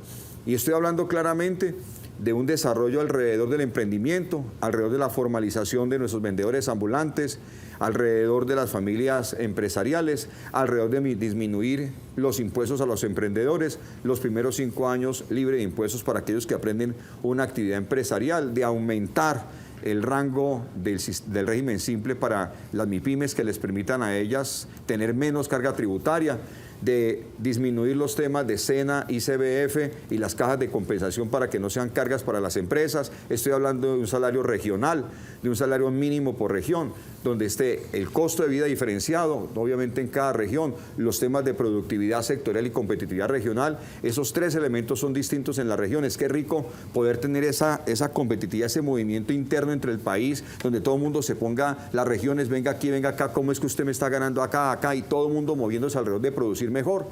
Y estoy hablando claramente de un desarrollo alrededor del emprendimiento, alrededor de la formalización de nuestros vendedores ambulantes, alrededor de las familias empresariales, alrededor de disminuir los impuestos a los emprendedores, los primeros 5 años libre de impuestos para aquellos que aprenden una actividad empresarial, de aumentar el rango del régimen simple para las MIPYMES que les permitan a ellas tener menos carga tributaria, de disminuir los temas de SENA, ICBF y las cajas de compensación para que no sean cargas para las empresas. Estoy hablando de un salario regional, de un salario mínimo por región, donde esté el costo de vida diferenciado, obviamente en cada región, los temas de productividad sectorial y competitividad regional. Esos 3 elementos son distintos en las regiones. Qué rico poder tener esa competitividad, ese movimiento interno entre el país, donde todo el mundo se ponga, las regiones, venga aquí, venga acá, cómo es que usted me está ganando acá, y todo el mundo moviéndose alrededor de producir mejor,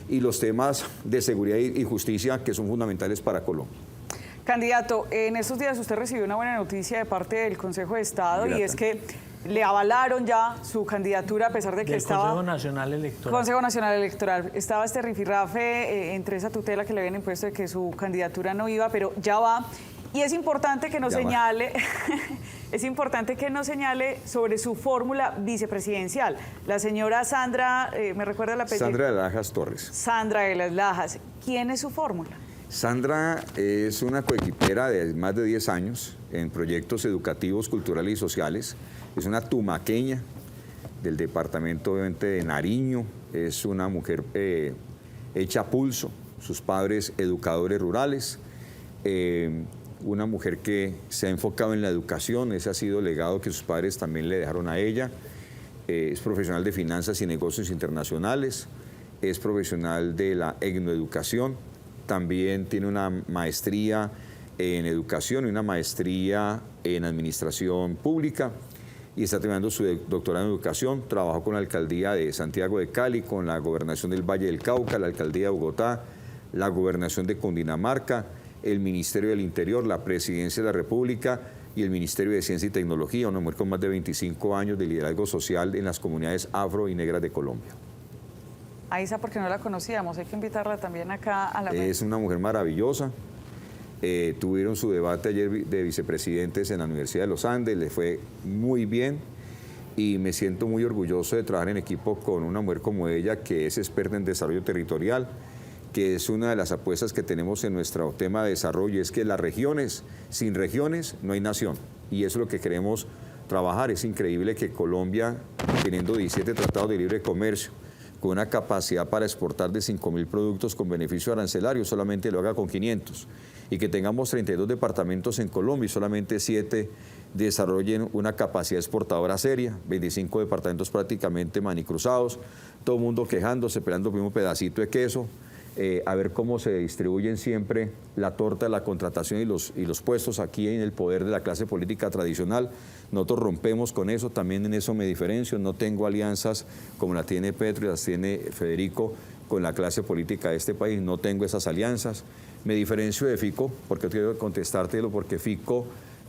y los temas de seguridad y justicia que son fundamentales para Colombia. Candidato, en estos días usted recibió una buena noticia de parte del Consejo de Estado. Grata. Y es que le avalaron ya su candidatura a pesar de que estaba... Consejo Nacional Electoral. Consejo Nacional Electoral. Estaba este rifirrafe entre esa tutela que le habían impuesto de que su candidatura no iba, pero ya va. Y es importante que nos señale... Es importante que nos señale sobre su fórmula vicepresidencial. La señora Sandra, ¿me recuerda el apellido? Sandra de las Lajas Torres. Sandra de las Lajas. ¿Quién es su fórmula? Sandra es una coequipera de más de 10 años en proyectos educativos, culturales y sociales. Es una tumaqueña del departamento, obviamente, de Nariño. Es una mujer hecha pulso. Sus padres, educadores rurales. Una mujer que se ha enfocado en la educación, ese ha sido el legado que sus padres también le dejaron a ella. Es profesional de finanzas y negocios internacionales, es profesional de la etnoeducación, también tiene una maestría en educación y una maestría en administración pública y está terminando su doctorado en educación. Trabajó con la alcaldía de Santiago de Cali, con la gobernación del Valle del Cauca, la alcaldía de Bogotá, la gobernación de Cundinamarca, el Ministerio del Interior, la Presidencia de la República y el Ministerio de Ciencia y Tecnología, una mujer con más de 25 años de liderazgo social en las comunidades afro y negras de Colombia. A Isa, porque no la conocíamos, hay que invitarla también acá a la mesa. Es una mujer maravillosa, tuvieron su debate ayer de vicepresidentes en la Universidad de los Andes, les fue muy bien y me siento muy orgulloso de trabajar en equipo con una mujer como ella, que es experta en desarrollo territorial, que es una de las apuestas que tenemos en nuestro tema de desarrollo, es que las regiones, sin regiones no hay nación, y eso es lo que queremos trabajar. Es increíble que Colombia, teniendo 17 tratados de libre comercio, con una capacidad para exportar de 5.000 productos con beneficio arancelario, solamente lo haga con 500, y que tengamos 32 departamentos en Colombia y solamente 7 desarrollen una capacidad exportadora seria, 25 departamentos prácticamente manicruzados, todo el mundo quejándose, peleando por un pedacito de queso, a ver cómo se distribuyen siempre la torta de la contratación y los puestos aquí en el poder de la clase política tradicional. Nosotros rompemos con eso, también en eso me diferencio, no tengo alianzas como la tiene Petro y las tiene Federico con la clase política de este país, no tengo esas alianzas. Me diferencio de Fico, porque quiero contestártelo, porque Fico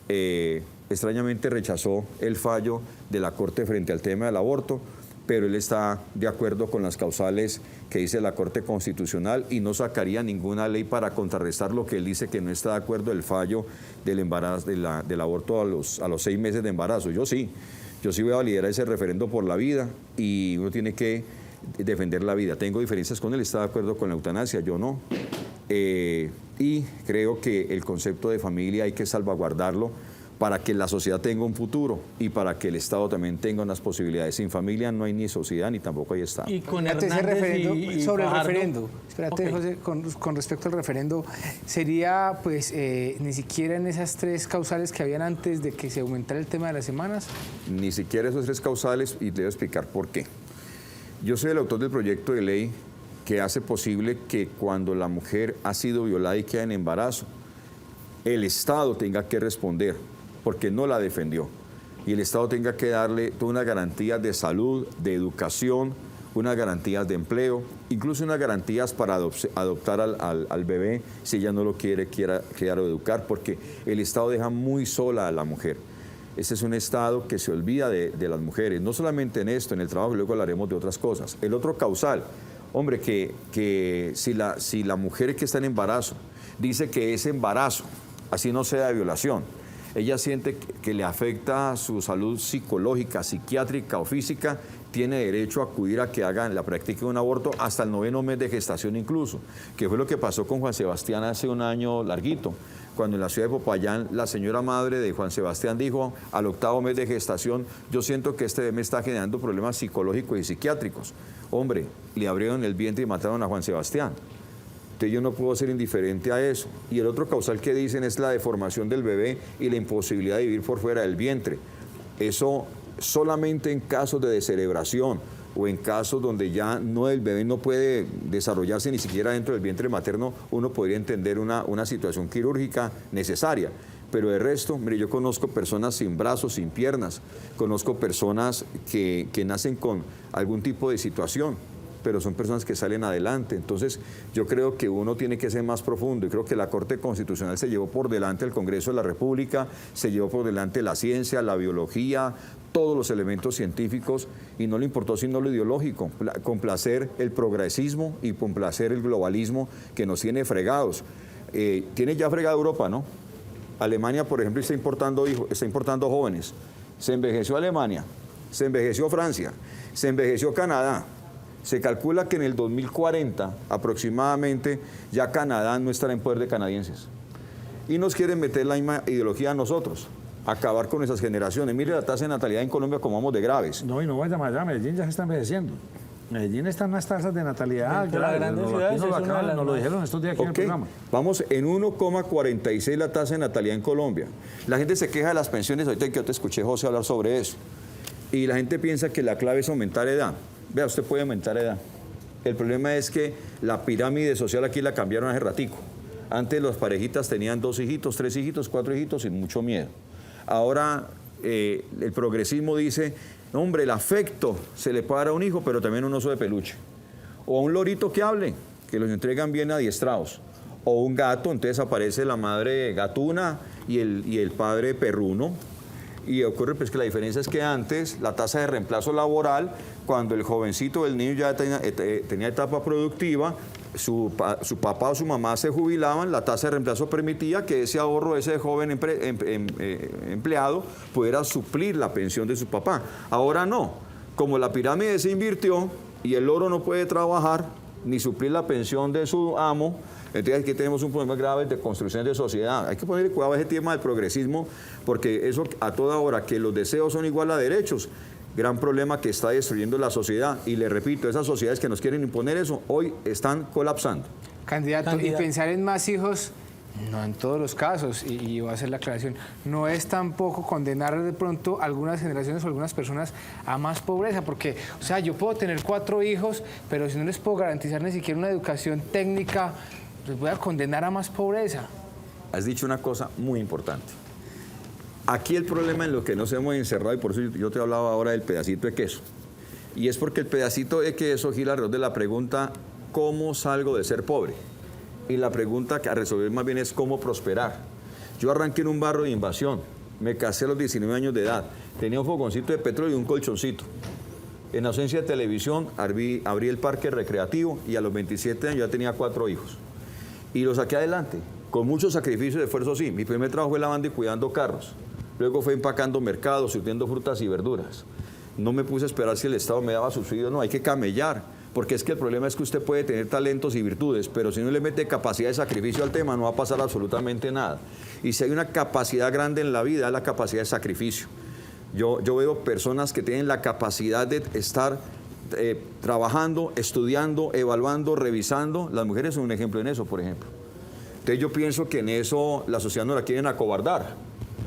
extrañamente rechazó el fallo de la Corte frente al tema del aborto, pero él está de acuerdo con las causales que dice la Corte Constitucional y no sacaría ninguna ley para contrarrestar lo que él dice que no está de acuerdo del fallo del embarazo, del aborto a los 6 meses de embarazo. Yo sí voy a validar ese referendo por la vida y uno tiene que defender la vida. Tengo diferencias con él, está de acuerdo con la eutanasia, yo no. Y creo que el concepto de familia hay que salvaguardarlo para que la sociedad tenga un futuro y para que el Estado también tenga unas posibilidades. Sin familia no hay ni sociedad ni tampoco hay Estado. Y con ese Hernández referendo, y sobre Fajardo. el referendo, espérate, Okay. José, con respecto al referendo, sería pues ni siquiera en esas 3 causales que habían antes de que se aumentara el tema de las semanas. Ni siquiera esos 3 causales, y te voy a explicar por qué. Yo soy el autor del proyecto de ley que hace posible que cuando la mujer ha sido violada y queda en embarazo, el Estado tenga que responder porque no la defendió. Y el Estado tenga que darle todas unas garantías de salud, de educación, unas garantías de empleo, incluso unas garantías para adoptar al bebé si ella no lo quiere criar o educar, porque el Estado deja muy sola a la mujer. Ese es un Estado que se olvida de las mujeres, no solamente en esto, en el trabajo, y luego hablaremos de otras cosas. El otro causal, hombre, que si la mujer que está en embarazo dice que ese embarazo, así no sea de violación, ella siente que le afecta su salud psicológica, psiquiátrica o física, tiene derecho a acudir a que hagan la práctica de un aborto hasta el 9º mes de gestación incluso, que fue lo que pasó con Juan Sebastián hace un año larguito, cuando en la ciudad de Popayán la señora madre de Juan Sebastián dijo al 8º mes de gestación, yo siento que este bebé me está generando problemas psicológicos y psiquiátricos. Hombre, le abrieron el vientre y mataron a Juan Sebastián. Entonces yo no puedo ser indiferente a eso. Y el otro causal que dicen es la deformación del bebé y la imposibilidad de vivir por fuera del vientre. Eso solamente en casos de descerebración o en casos donde ya el bebé no puede desarrollarse ni siquiera dentro del vientre materno, uno podría entender una situación quirúrgica necesaria. Pero de resto, mire, yo conozco personas sin brazos, sin piernas, conozco personas que nacen con algún tipo de situación, pero son personas que salen adelante. Entonces, yo creo que uno tiene que ser más profundo y creo que la Corte Constitucional se llevó por delante el Congreso de la República, se llevó por delante la ciencia, la biología, todos los elementos científicos y no le importó sino lo ideológico, complacer el progresismo y complacer el globalismo que nos tiene fregados. Tiene ya fregada Europa, ¿no? Alemania, por ejemplo, está importando jóvenes. Se envejeció Alemania, se envejeció Francia, se envejeció Canadá. Se calcula que en el 2040 aproximadamente ya Canadá no estará en poder de canadienses. Y nos quieren meter la misma ideología a nosotros, acabar con esas generaciones. Mire la tasa de natalidad en Colombia como vamos de graves. No, y no vaya más allá, Medellín ya se está envejeciendo. Medellín está en unas tasas de natalidad graves. Nos lo dijeron estos días aquí en el programa. Vamos en 1,46 la tasa de natalidad en Colombia. La gente se queja de las pensiones, ahorita que yo te escuché, José, hablar sobre eso. Y la gente piensa que la clave es aumentar edad. Vea, usted puede aumentar edad. El problema es que la pirámide social aquí la cambiaron hace ratico. Antes las parejitas tenían 2 hijitos, 3 hijitos, 4 hijitos sin mucho miedo. Ahora el progresismo dice, hombre, el afecto se le puede dar a un hijo, pero también un oso de peluche. O a un lorito que hable, que los entregan bien adiestrados. O un gato, entonces aparece la madre gatuna y el padre perruno. Y ocurre pues que la diferencia es que antes la tasa de reemplazo laboral, cuando el jovencito, el niño ya tenía etapa productiva, su papá o su mamá se jubilaban, la tasa de reemplazo permitía que ese ahorro, ese joven empleado, pudiera suplir la pensión de su papá. Ahora no. Como la pirámide se invirtió y el loro no puede trabajar ni suplir la pensión de su amo, entonces aquí tenemos un problema grave de construcción de sociedad. Hay que ponerle cuidado a ese tema del progresismo, porque eso a toda hora que los deseos son igual a derechos, gran problema que está destruyendo la sociedad. Y le repito, esas sociedades que nos quieren imponer eso, hoy están colapsando. Candidato, y pensar en más hijos, no en todos los casos, y voy a hacer la aclaración, no es tampoco condenar de pronto a algunas generaciones o algunas personas a más pobreza, porque, o sea, yo puedo tener 4 hijos, pero si no les puedo garantizar ni siquiera una educación técnica, les voy a condenar a más pobreza. Has dicho una cosa muy importante. Aquí el problema en lo que nos hemos encerrado, y por eso yo te hablaba ahora del pedacito de queso, y es porque el pedacito de queso gira alrededor de la pregunta, ¿cómo salgo de ser pobre? Y la pregunta que a resolver más bien es cómo prosperar. Yo arranqué en un barrio de invasión, me casé a los 19 años de edad, tenía un fogoncito de petróleo y un colchoncito. En ausencia de televisión abrí el parque recreativo y a los 27 años ya tenía 4 hijos. Y lo saqué adelante, con mucho sacrificio y esfuerzo, sí. Mi primer trabajo fue lavando y cuidando carros. Luego fue empacando mercados, surtiendo frutas y verduras. No me puse a esperar si el Estado me daba subsidio, no, hay que camellar. Porque es que el problema es que usted puede tener talentos y virtudes, pero si no le mete capacidad de sacrificio al tema, no va a pasar absolutamente nada. Y si hay una capacidad grande en la vida, es la capacidad de sacrificio. Yo veo personas que tienen la capacidad de estar trabajando, estudiando, evaluando, revisando. Las mujeres son un ejemplo en eso, por ejemplo. Entonces yo pienso que en eso la sociedad no la quieren acobardar.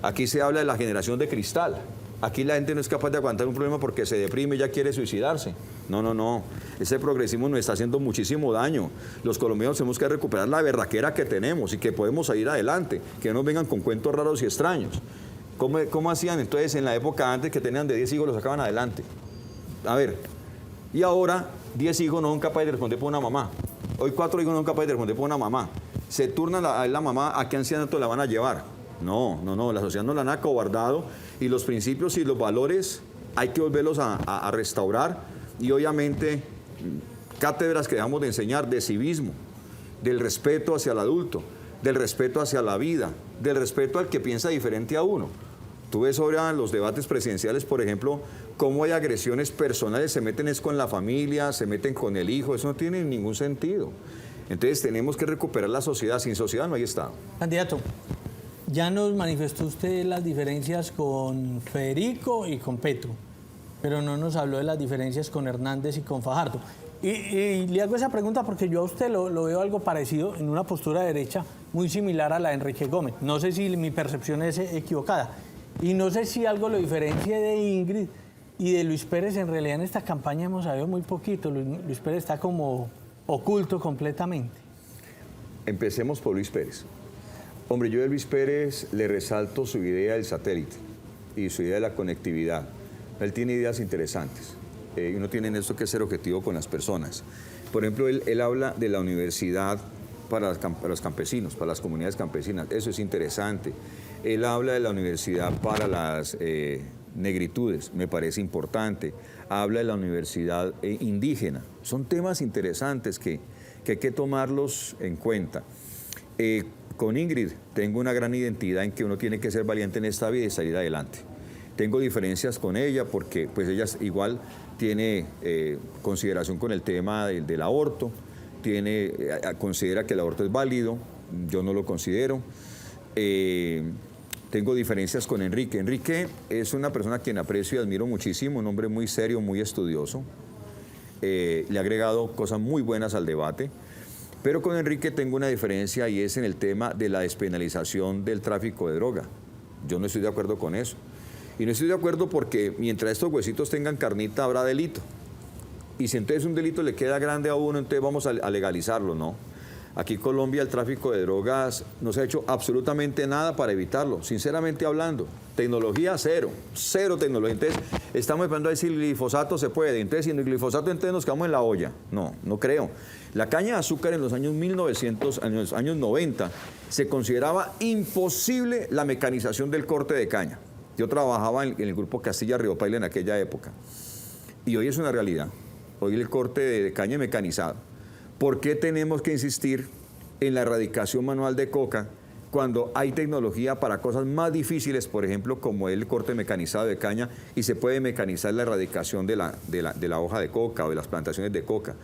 Aquí se habla de la generación de cristal. Aquí la gente no es capaz de aguantar un problema porque se deprime y ya quiere suicidarse. No. Ese progresismo nos está haciendo muchísimo daño. Los colombianos tenemos que recuperar la berraquera que tenemos y que podemos salir adelante. Que no nos vengan con cuentos raros y extraños. ¿Cómo hacían entonces en la época antes que tenían de 10 hijos los sacaban adelante? A ver, y ahora 10 hijos no son capaces de responder por una mamá. Hoy 4 hijos no son capaces de responder por una mamá. Se turna la mamá a qué ancianato la van a llevar. No, la sociedad no la han acobardado y los principios y los valores hay que volverlos a restaurar y obviamente cátedras que dejamos de enseñar de civismo, del respeto hacia el adulto, del respeto hacia la vida, del respeto al que piensa diferente a uno. Tú ves ahora en los debates presidenciales, por ejemplo, cómo hay agresiones personales, se meten es con la familia, se meten con el hijo, eso no tiene ningún sentido. Entonces tenemos que recuperar la sociedad, sin sociedad no hay Estado. Candidato, ya nos manifestó usted las diferencias con Federico y con Petro, pero no nos habló de las diferencias con Hernández y con Fajardo. Y le hago esa pregunta porque yo a usted lo veo algo parecido en una postura derecha muy similar a la de Enrique Gómez. No sé si mi percepción es equivocada. Y no sé si algo lo diferencia de Ingrid y de Luis Pérez. En realidad en esta campaña hemos sabido muy poquito. Luis Pérez está como oculto completamente. Empecemos por Luis Pérez. Hombre, yo de Luis Pérez le resalto su idea del satélite y su idea de la conectividad. Él tiene ideas interesantes y uno tiene en esto que ser objetivo con las personas. Por ejemplo, él habla de la universidad para los campesinos, para las comunidades campesinas. Eso es interesante. Él habla de la universidad para las negritudes, me parece importante. Habla de la universidad indígena. Son temas interesantes que hay que tomarlos en cuenta. Con Ingrid tengo una gran identidad en que uno tiene que ser valiente en esta vida y salir adelante. Tengo diferencias con ella porque pues ella igual tiene consideración con el tema del aborto, considera que el aborto es válido, yo no lo considero. Tengo diferencias con Enrique. Enrique es una persona a quien aprecio y admiro muchísimo, un hombre muy serio, muy estudioso. Le ha agregado cosas muy buenas al debate. Pero con Enrique tengo una diferencia y es en el tema de la despenalización del tráfico de droga. Yo no estoy de acuerdo con eso. Y no estoy de acuerdo porque mientras estos huesitos tengan carnita habrá delito. Y si entonces un delito le queda grande a uno, entonces vamos a legalizarlo, ¿no? Aquí en Colombia el tráfico de drogas no se ha hecho absolutamente nada para evitarlo, sinceramente hablando. Tecnología cero tecnología. Entonces estamos esperando a ver si el glifosato se puede. Entonces sin el glifosato entonces nos quedamos en la olla. No creo. La caña de azúcar en los años 90 se consideraba imposible la mecanización del corte de caña. Yo trabajaba en el grupo Castilla Riopaila en aquella época. Y hoy es una realidad. Hoy el corte de caña es mecanizado. ¿Por qué tenemos que insistir en la erradicación manual de coca cuando hay tecnología para cosas más difíciles, por ejemplo, como el corte mecanizado de caña, y se puede mecanizar la erradicación de la hoja de coca o de las plantaciones de coca?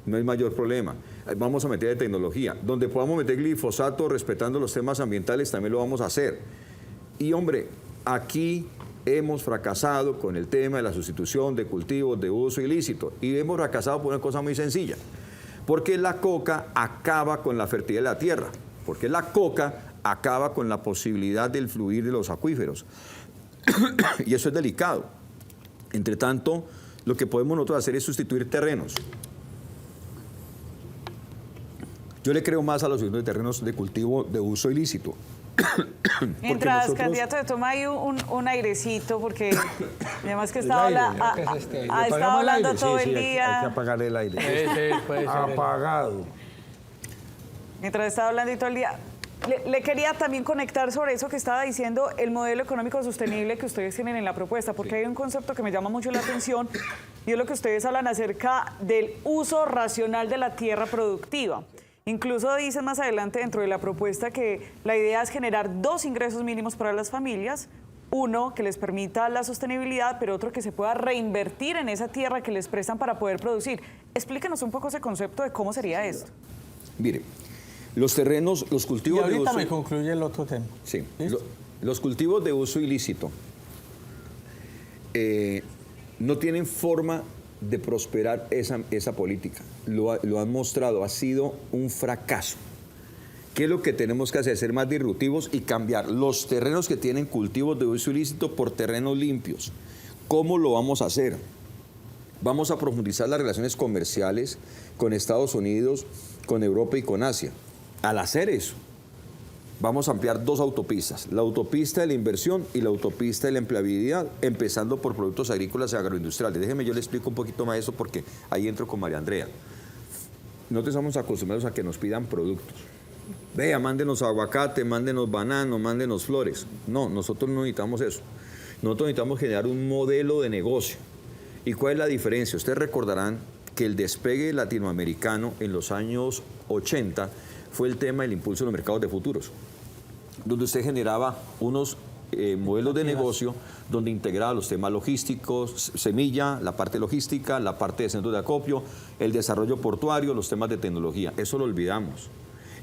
No hay mayor problema. Vamos a meter de tecnología. Donde podamos meter glifosato respetando los temas ambientales, también lo vamos a hacer. Y hombre, aquí hemos fracasado con el tema de la sustitución de cultivos de uso ilícito. Y hemos fracasado por una cosa muy sencilla. Porque la coca acaba con la fertilidad de la tierra. Porque la coca acaba con la posibilidad del fluir de los acuíferos. Y eso es delicado. Entre tanto, lo que podemos nosotros hacer es sustituir terrenos. Yo le creo más a los de terrenos de cultivo de uso ilícito. Mientras, candidato, se toma ahí un airecito, porque además que estaba hablando todo el día. Hay que apagar el aire. Puede ser apagado. Mientras estaba hablando y todo el día. Le quería también conectar sobre eso que estaba diciendo, el modelo económico sostenible que ustedes tienen en la propuesta, porque hay un concepto que me llama mucho la atención, y es lo que ustedes hablan acerca del uso racional de la tierra productiva. Incluso dicen más adelante dentro de la propuesta que la idea es generar 2 ingresos mínimos para las familias, uno que les permita la sostenibilidad, pero otro que se pueda reinvertir en esa tierra que les prestan para poder producir. Explíquenos un poco ese concepto de cómo sería esto. Mire, los terrenos, los cultivos de uso... Y ahorita me concluye el otro tema. Sí, los cultivos de uso ilícito no tienen forma de prosperar esa política. Lo han mostrado, ha sido un fracaso. ¿Qué es lo que tenemos que hacer? Ser más disruptivos y cambiar los terrenos que tienen cultivos de uso ilícito por terrenos limpios. ¿Cómo lo vamos a hacer? Vamos a profundizar las relaciones comerciales con Estados Unidos, con Europa y con Asia. Al hacer eso, vamos a ampliar 2 autopistas, la autopista de la inversión y la autopista de la empleabilidad, empezando por productos agrícolas y agroindustriales. Déjeme, yo le explico un poquito más eso porque ahí entro con María Andrea. Nosotros estamos acostumbrados a que nos pidan productos. Vea, mándenos aguacate, mándenos banano, mándenos flores. No, nosotros no necesitamos eso. Nosotros necesitamos generar un modelo de negocio. ¿Y cuál es la diferencia? Ustedes recordarán que el despegue latinoamericano en los años 80 fue el tema del impulso de los mercados de futuros, donde usted generaba unos modelos de negocio donde integraba los temas logísticos, semilla, la parte logística, la parte de centros de acopio, el desarrollo portuario, los temas de tecnología. Eso lo olvidamos.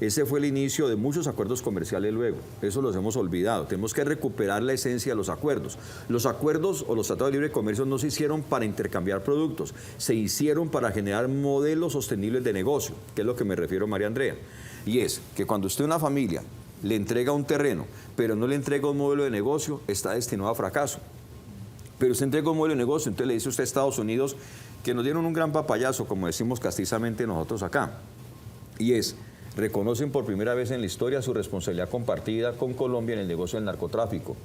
Ese fue el inicio de muchos acuerdos comerciales luego. Eso los hemos olvidado. Tenemos que recuperar la esencia de los acuerdos. Los acuerdos o los tratados de libre comercio no se hicieron para intercambiar productos, se hicieron para generar modelos sostenibles de negocio, que es lo que me refiero, María Andrea. Y es que cuando usted a una familia le entrega un terreno, pero no le entrega un modelo de negocio, está destinado a fracaso. Pero usted entrega un modelo de negocio, entonces le dice usted a Estados Unidos que nos dieron un gran papayazo, como decimos castizamente nosotros acá. Y es, reconocen por primera vez en la historia su responsabilidad compartida con Colombia en el negocio del narcotráfico.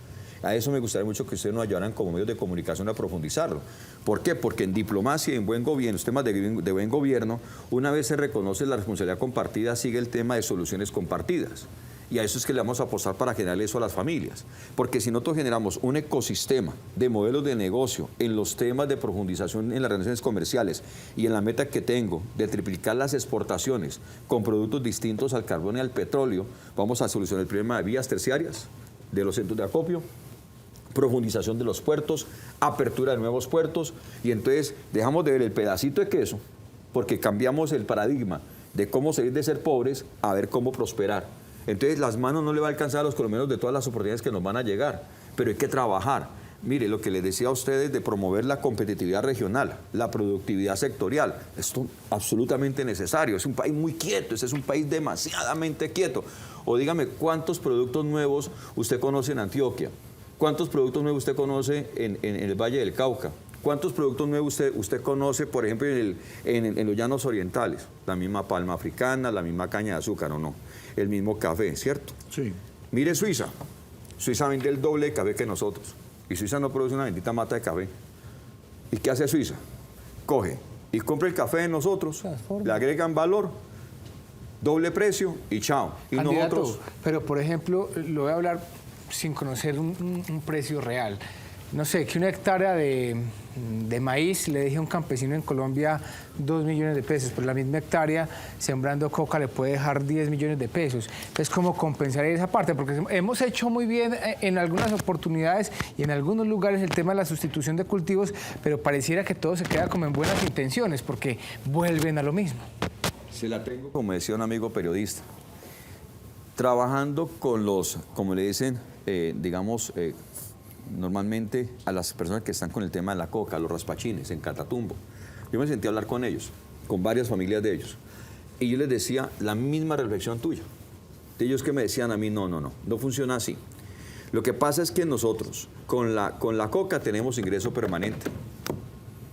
A eso me gustaría mucho que ustedes nos ayudaran como medios de comunicación a profundizarlo. ¿Por qué? Porque en diplomacia y en buen gobierno, los temas de buen gobierno, una vez se reconoce la responsabilidad compartida, sigue el tema de soluciones compartidas. Y a eso es que le vamos a apostar para generar eso a las familias. Porque si nosotros generamos un ecosistema de modelos de negocio en los temas de profundización en las relaciones comerciales y en la meta que tengo de triplicar las exportaciones con productos distintos al carbón y al petróleo, vamos a solucionar el problema de vías terciarias, de los centros de acopio, profundización de los puertos, apertura de nuevos puertos, y entonces dejamos de ver el pedacito de queso porque cambiamos el paradigma de cómo salir de ser pobres a ver cómo prosperar. Entonces las manos no le va a alcanzar a los colombianos de todas las oportunidades que nos van a llegar, pero hay que trabajar. Mire, lo que les decía a ustedes de promover la competitividad regional, la productividad sectorial, esto es absolutamente necesario. Es un país muy quieto, este es un país demasiadamente quieto. O dígame, ¿cuántos productos nuevos usted conoce en Antioquia? ¿Cuántos productos nuevos usted conoce en el Valle del Cauca? ¿Cuántos productos nuevos usted conoce, por ejemplo, en los llanos orientales? La misma palma africana, la misma caña de azúcar, ¿o no? El mismo café, ¿cierto? Sí. Mire Suiza. Suiza vende el doble de café que nosotros. Y Suiza no produce una bendita mata de café. ¿Y qué hace Suiza? Coge y compra el café de nosotros, le agregan valor, doble precio y chao. Y Candidato, nosotros... pero por ejemplo, lo voy a hablar sin conocer un precio real. No sé, que una hectárea de maíz le deje a un campesino en Colombia 2 millones de pesos, pero la misma hectárea sembrando coca le puede dejar 10 millones de pesos. Entonces, ¿cómo compensar esa parte? Porque hemos hecho muy bien en algunas oportunidades y en algunos lugares el tema de la sustitución de cultivos, pero pareciera que todo se queda como en buenas intenciones, porque vuelven a lo mismo. Se la tengo, como decía un amigo periodista, trabajando con los, como le dicen, normalmente a las personas que están con el tema de la coca, los raspachines en Catatumbo. Yo me sentí a hablar con ellos, con varias familias de ellos, y yo les decía la misma reflexión tuya. De ellos que me decían a mí, no funciona así. Lo que pasa es que nosotros con la coca tenemos ingreso permanente.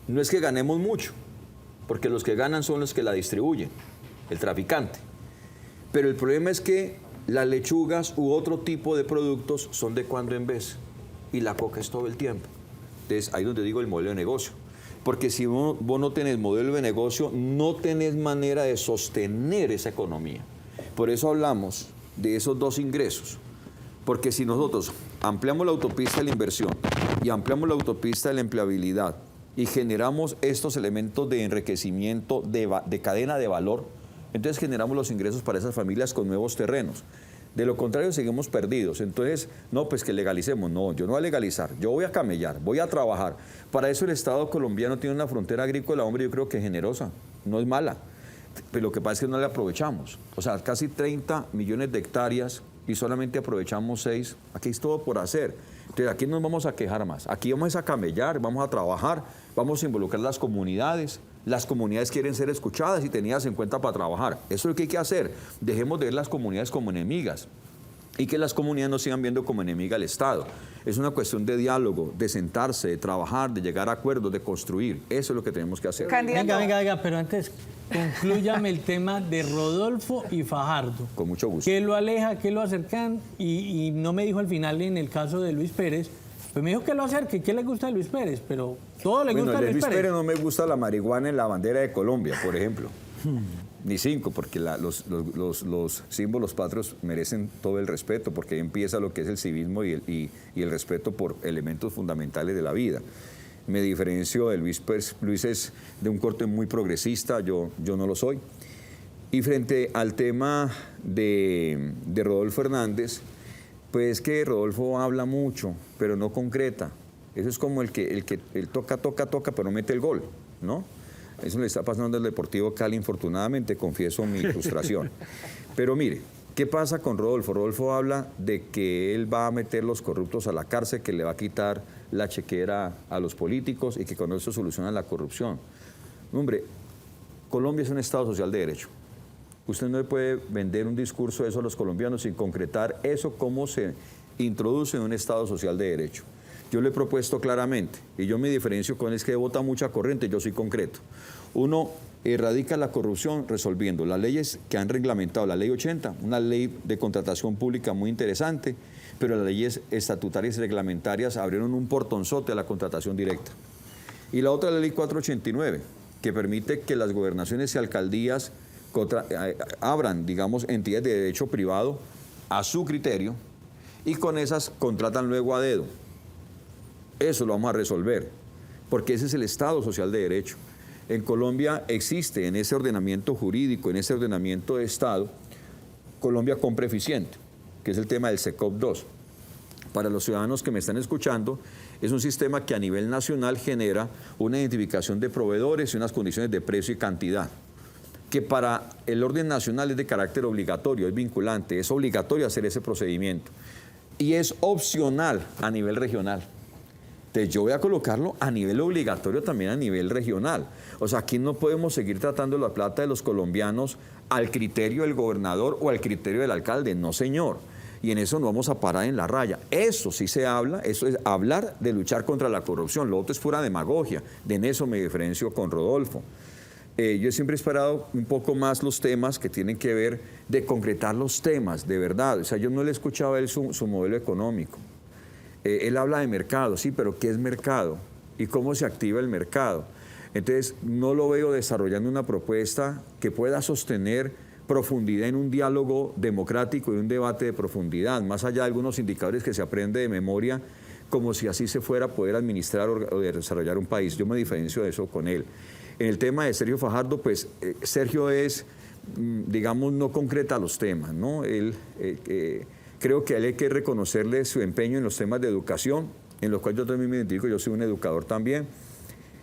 No es que ganemos mucho, porque los que ganan son los que la distribuyen, el traficante. Pero el problema es que las lechugas u otro tipo de productos son de cuando en vez. Y la coca es todo el tiempo. Entonces, ahí donde digo el modelo de negocio. Porque si vos no tenés modelo de negocio, no tenés manera de sostener esa economía. Por eso hablamos de esos dos ingresos. Porque si nosotros ampliamos la autopista de la inversión y ampliamos la autopista de la empleabilidad y generamos estos elementos de enriquecimiento, de cadena de valor, entonces generamos los ingresos para esas familias con nuevos terrenos. De lo contrario, seguimos perdidos. Entonces, no, pues que legalicemos. No, yo no voy a legalizar. Yo voy a camellar, voy a trabajar. Para eso el Estado colombiano tiene una frontera agrícola, hombre, yo creo que generosa. No es mala. Pero lo que pasa es que no la aprovechamos. O sea, casi 30 millones de hectáreas y solamente aprovechamos 6. Aquí es todo por hacer. Entonces, aquí no nos vamos a quejar más. Aquí vamos a camellar, vamos a trabajar, vamos a involucrar a las comunidades. Las comunidades quieren ser escuchadas y tenidas en cuenta para trabajar. Eso es lo que hay que hacer. Dejemos de ver las comunidades como enemigas y que las comunidades no sigan viendo como enemiga al Estado. Es una cuestión de diálogo, de sentarse, de trabajar, de llegar a acuerdos, de construir. Eso es lo que tenemos que hacer. Venga, pero antes conclúyame el tema de Rodolfo y Fajardo. Con mucho gusto. ¿Qué lo aleja, qué lo acercan? Y no me dijo al final en el caso de Luis Pérez. Pues me dijo que lo acerque, ¿qué le gusta a Luis Pérez? Pero todo le gusta a Luis Pérez. No me gusta la marihuana en la bandera de Colombia, por ejemplo. Ni 5, porque los símbolos patrios merecen todo el respeto, porque ahí empieza lo que es el civismo y el respeto por elementos fundamentales de la vida. Me diferencio de Luis Pérez. Luis es de un corte muy progresista, yo no lo soy. Y frente al tema de Rodolfo Hernández, pues que Rodolfo habla mucho, pero no concreta. Eso es como el que toca, pero no mete el gol, ¿no? Eso le está pasando al Deportivo Cali, infortunadamente, confieso mi frustración. Pero mire, ¿qué pasa con Rodolfo? Rodolfo habla de que él va a meter los corruptos a la cárcel, que le va a quitar la chequera a los políticos y que con eso soluciona la corrupción. Hombre, Colombia es un Estado social de derecho. Usted no puede vender un discurso de eso a los colombianos sin concretar eso cómo se introduce en un Estado social de derecho. Yo le he propuesto claramente, y yo me diferencio con él, es que vota mucha corriente, yo soy concreto. Uno, erradica la corrupción resolviendo las leyes que han reglamentado, la ley 80, una ley de contratación pública muy interesante, pero las leyes estatutarias y reglamentarias abrieron un portonzote a la contratación directa. Y la otra, la ley 489, que permite que las gobernaciones y alcaldías abran, digamos, entidades de derecho privado a su criterio y con esas contratan luego a dedo. Eso lo vamos a resolver, porque ese es el Estado social de derecho. En Colombia existe en ese ordenamiento jurídico, en ese ordenamiento de Estado, Colombia compra eficiente, que es el tema del SECOP 2. Para los ciudadanos que me están escuchando, es un sistema que a nivel nacional genera una identificación de proveedores y unas condiciones de precio y cantidad, que para el orden nacional es de carácter obligatorio, es vinculante, es obligatorio hacer ese procedimiento y es opcional a nivel regional. Entonces yo voy a colocarlo a nivel obligatorio también a nivel regional. O sea, aquí no podemos seguir tratando la plata de los colombianos al criterio del gobernador o al criterio del alcalde, no señor. Y en eso no vamos a parar en la raya. Eso sí se habla, eso es hablar de luchar contra la corrupción. Lo otro es pura demagogia. En eso me diferencio con Rodolfo. Yo siempre he esperado un poco más los temas que tienen que ver de concretar los temas, de verdad. O sea, yo no le escuchaba a él su modelo económico. Él habla de mercado, sí, pero ¿qué es mercado? ¿Y cómo se activa el mercado? Entonces, no lo veo desarrollando una propuesta que pueda sostener profundidad en un diálogo democrático y un debate de profundidad, más allá de algunos indicadores que se aprende de memoria, como si así se fuera a poder administrar o desarrollar un país. Yo me diferencio de eso con él. En el tema de Sergio Fajardo, pues Sergio es, digamos, no concreta los temas, ¿no? Él, creo que a él hay que reconocerle su empeño en los temas de educación, en los cuales yo también me identifico, yo soy un educador también,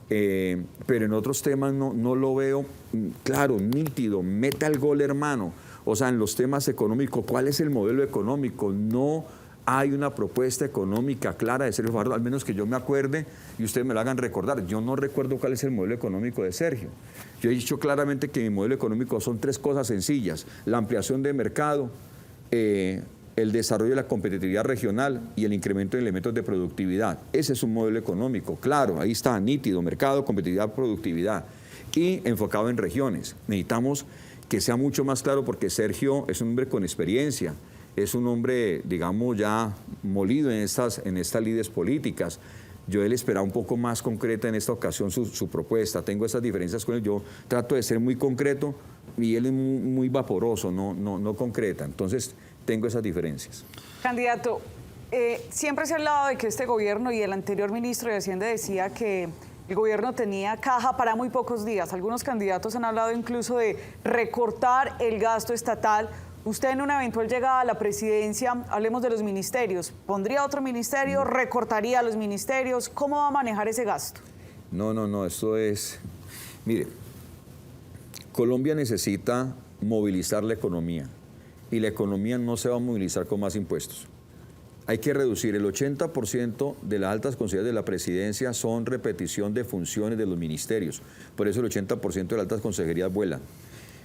pero en otros temas no lo veo claro, nítido, meta el gol, hermano. O sea, en los temas económicos, ¿cuál es el modelo económico? No hay una propuesta económica clara de Sergio Fajardo, al menos que yo me acuerde y ustedes me lo hagan recordar. Yo no recuerdo cuál es el modelo económico de Sergio. Yo he dicho claramente que mi modelo económico son 3 cosas sencillas: la ampliación de mercado, el desarrollo de la competitividad regional y el incremento de elementos de productividad. Ese es un modelo económico, claro, ahí está, nítido: mercado, competitividad, productividad, y enfocado en regiones. Necesitamos que sea mucho más claro, porque Sergio es un hombre con experiencia, es un hombre, digamos, ya molido en estas lides políticas. Yo él esperaba un poco más concreta en esta ocasión su propuesta. Tengo esas diferencias con él. Yo trato de ser muy concreto y él es muy vaporoso, no concreta. Entonces, tengo esas diferencias. Candidato, siempre se ha hablado de que este gobierno y el anterior ministro de Hacienda decía que el gobierno tenía caja para muy pocos días. Algunos candidatos han hablado incluso de recortar el gasto estatal. Usted, en una eventual llegada a la presidencia, hablemos de los ministerios, ¿pondría otro ministerio? ¿Recortaría los ministerios? ¿Cómo va a manejar ese gasto? No, esto es... Mire, Colombia necesita movilizar la economía, y la economía no se va a movilizar con más impuestos. Hay que reducir. El 80% de las altas consejerías de la presidencia son repetición de funciones de los ministerios. Por eso el 80% de las altas consejerías vuelan.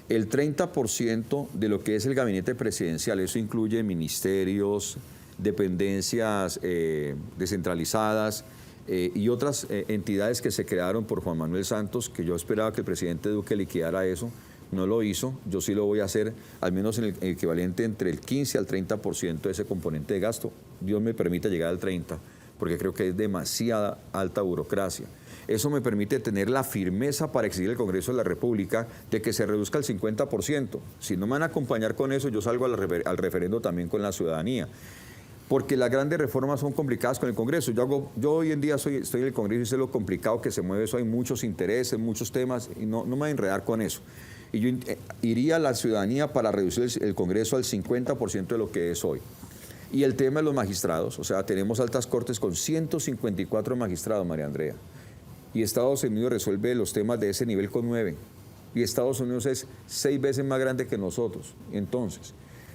El 30% de lo que es el gabinete presidencial, eso incluye ministerios, dependencias descentralizadas y otras entidades que se crearon por Juan Manuel Santos, que yo esperaba que el presidente Duque liquidara eso. No lo hizo. Yo sí lo voy a hacer, al menos en el equivalente entre el 15 al 30% de ese componente de gasto. Dios me permita llegar al 30%, porque creo que es demasiada alta burocracia. Eso me permite tener la firmeza para exigir al Congreso de la República de que se reduzca al 50%. Si no me van a acompañar con eso, yo salgo al referendo también con la ciudadanía. Porque las grandes reformas son complicadas con el Congreso. Yo hoy en día estoy en el Congreso y sé lo complicado que se mueve eso. Hay muchos intereses, muchos temas, y no me voy a enredar con eso. Y yo iría a la ciudadanía para reducir el Congreso al 50% de lo que es hoy. Y el tema de los magistrados, o sea, tenemos altas cortes con 154 magistrados, María Andrea. Y Estados Unidos resuelve los temas de ese nivel con 9. Y Estados Unidos es 6 veces más grande que nosotros. Entonces,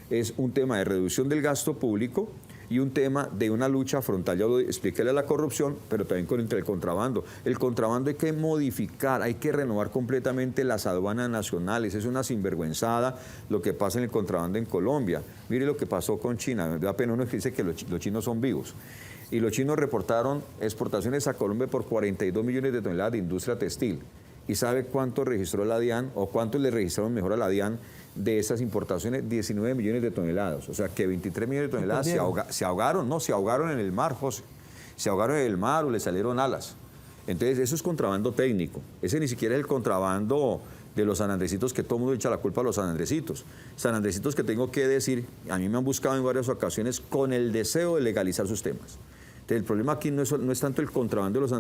es un tema de reducción del gasto público y un tema de una lucha frontal. Ya lo expliqué, la corrupción, pero también contra el contrabando. El contrabando hay que modificar, hay que renovar completamente las aduanas nacionales. Es una sinvergüenzada lo que pasa en el contrabando en Colombia. Mire lo que pasó con China. Me da pena uno que dice que los chinos son vivos. Y los chinos reportaron exportaciones a Colombia por 42 millones de toneladas de industria textil. ¿Y sabe cuánto registró la DIAN, o cuánto le registraron mejor a la DIAN de esas importaciones? 19 millones de toneladas. O sea, que 23 millones de toneladas se ahogaron en el mar, José. Se ahogaron en el mar o le salieron alas. Entonces, eso es contrabando técnico. Ese ni siquiera es el contrabando de los sanandrecitos, que todo el mundo echa la culpa a los sanandrecitos. Sanandrecitos que tengo que decir, a mí me han buscado en varias ocasiones con el deseo de legalizar sus temas. El problema aquí no es tanto el contrabando de los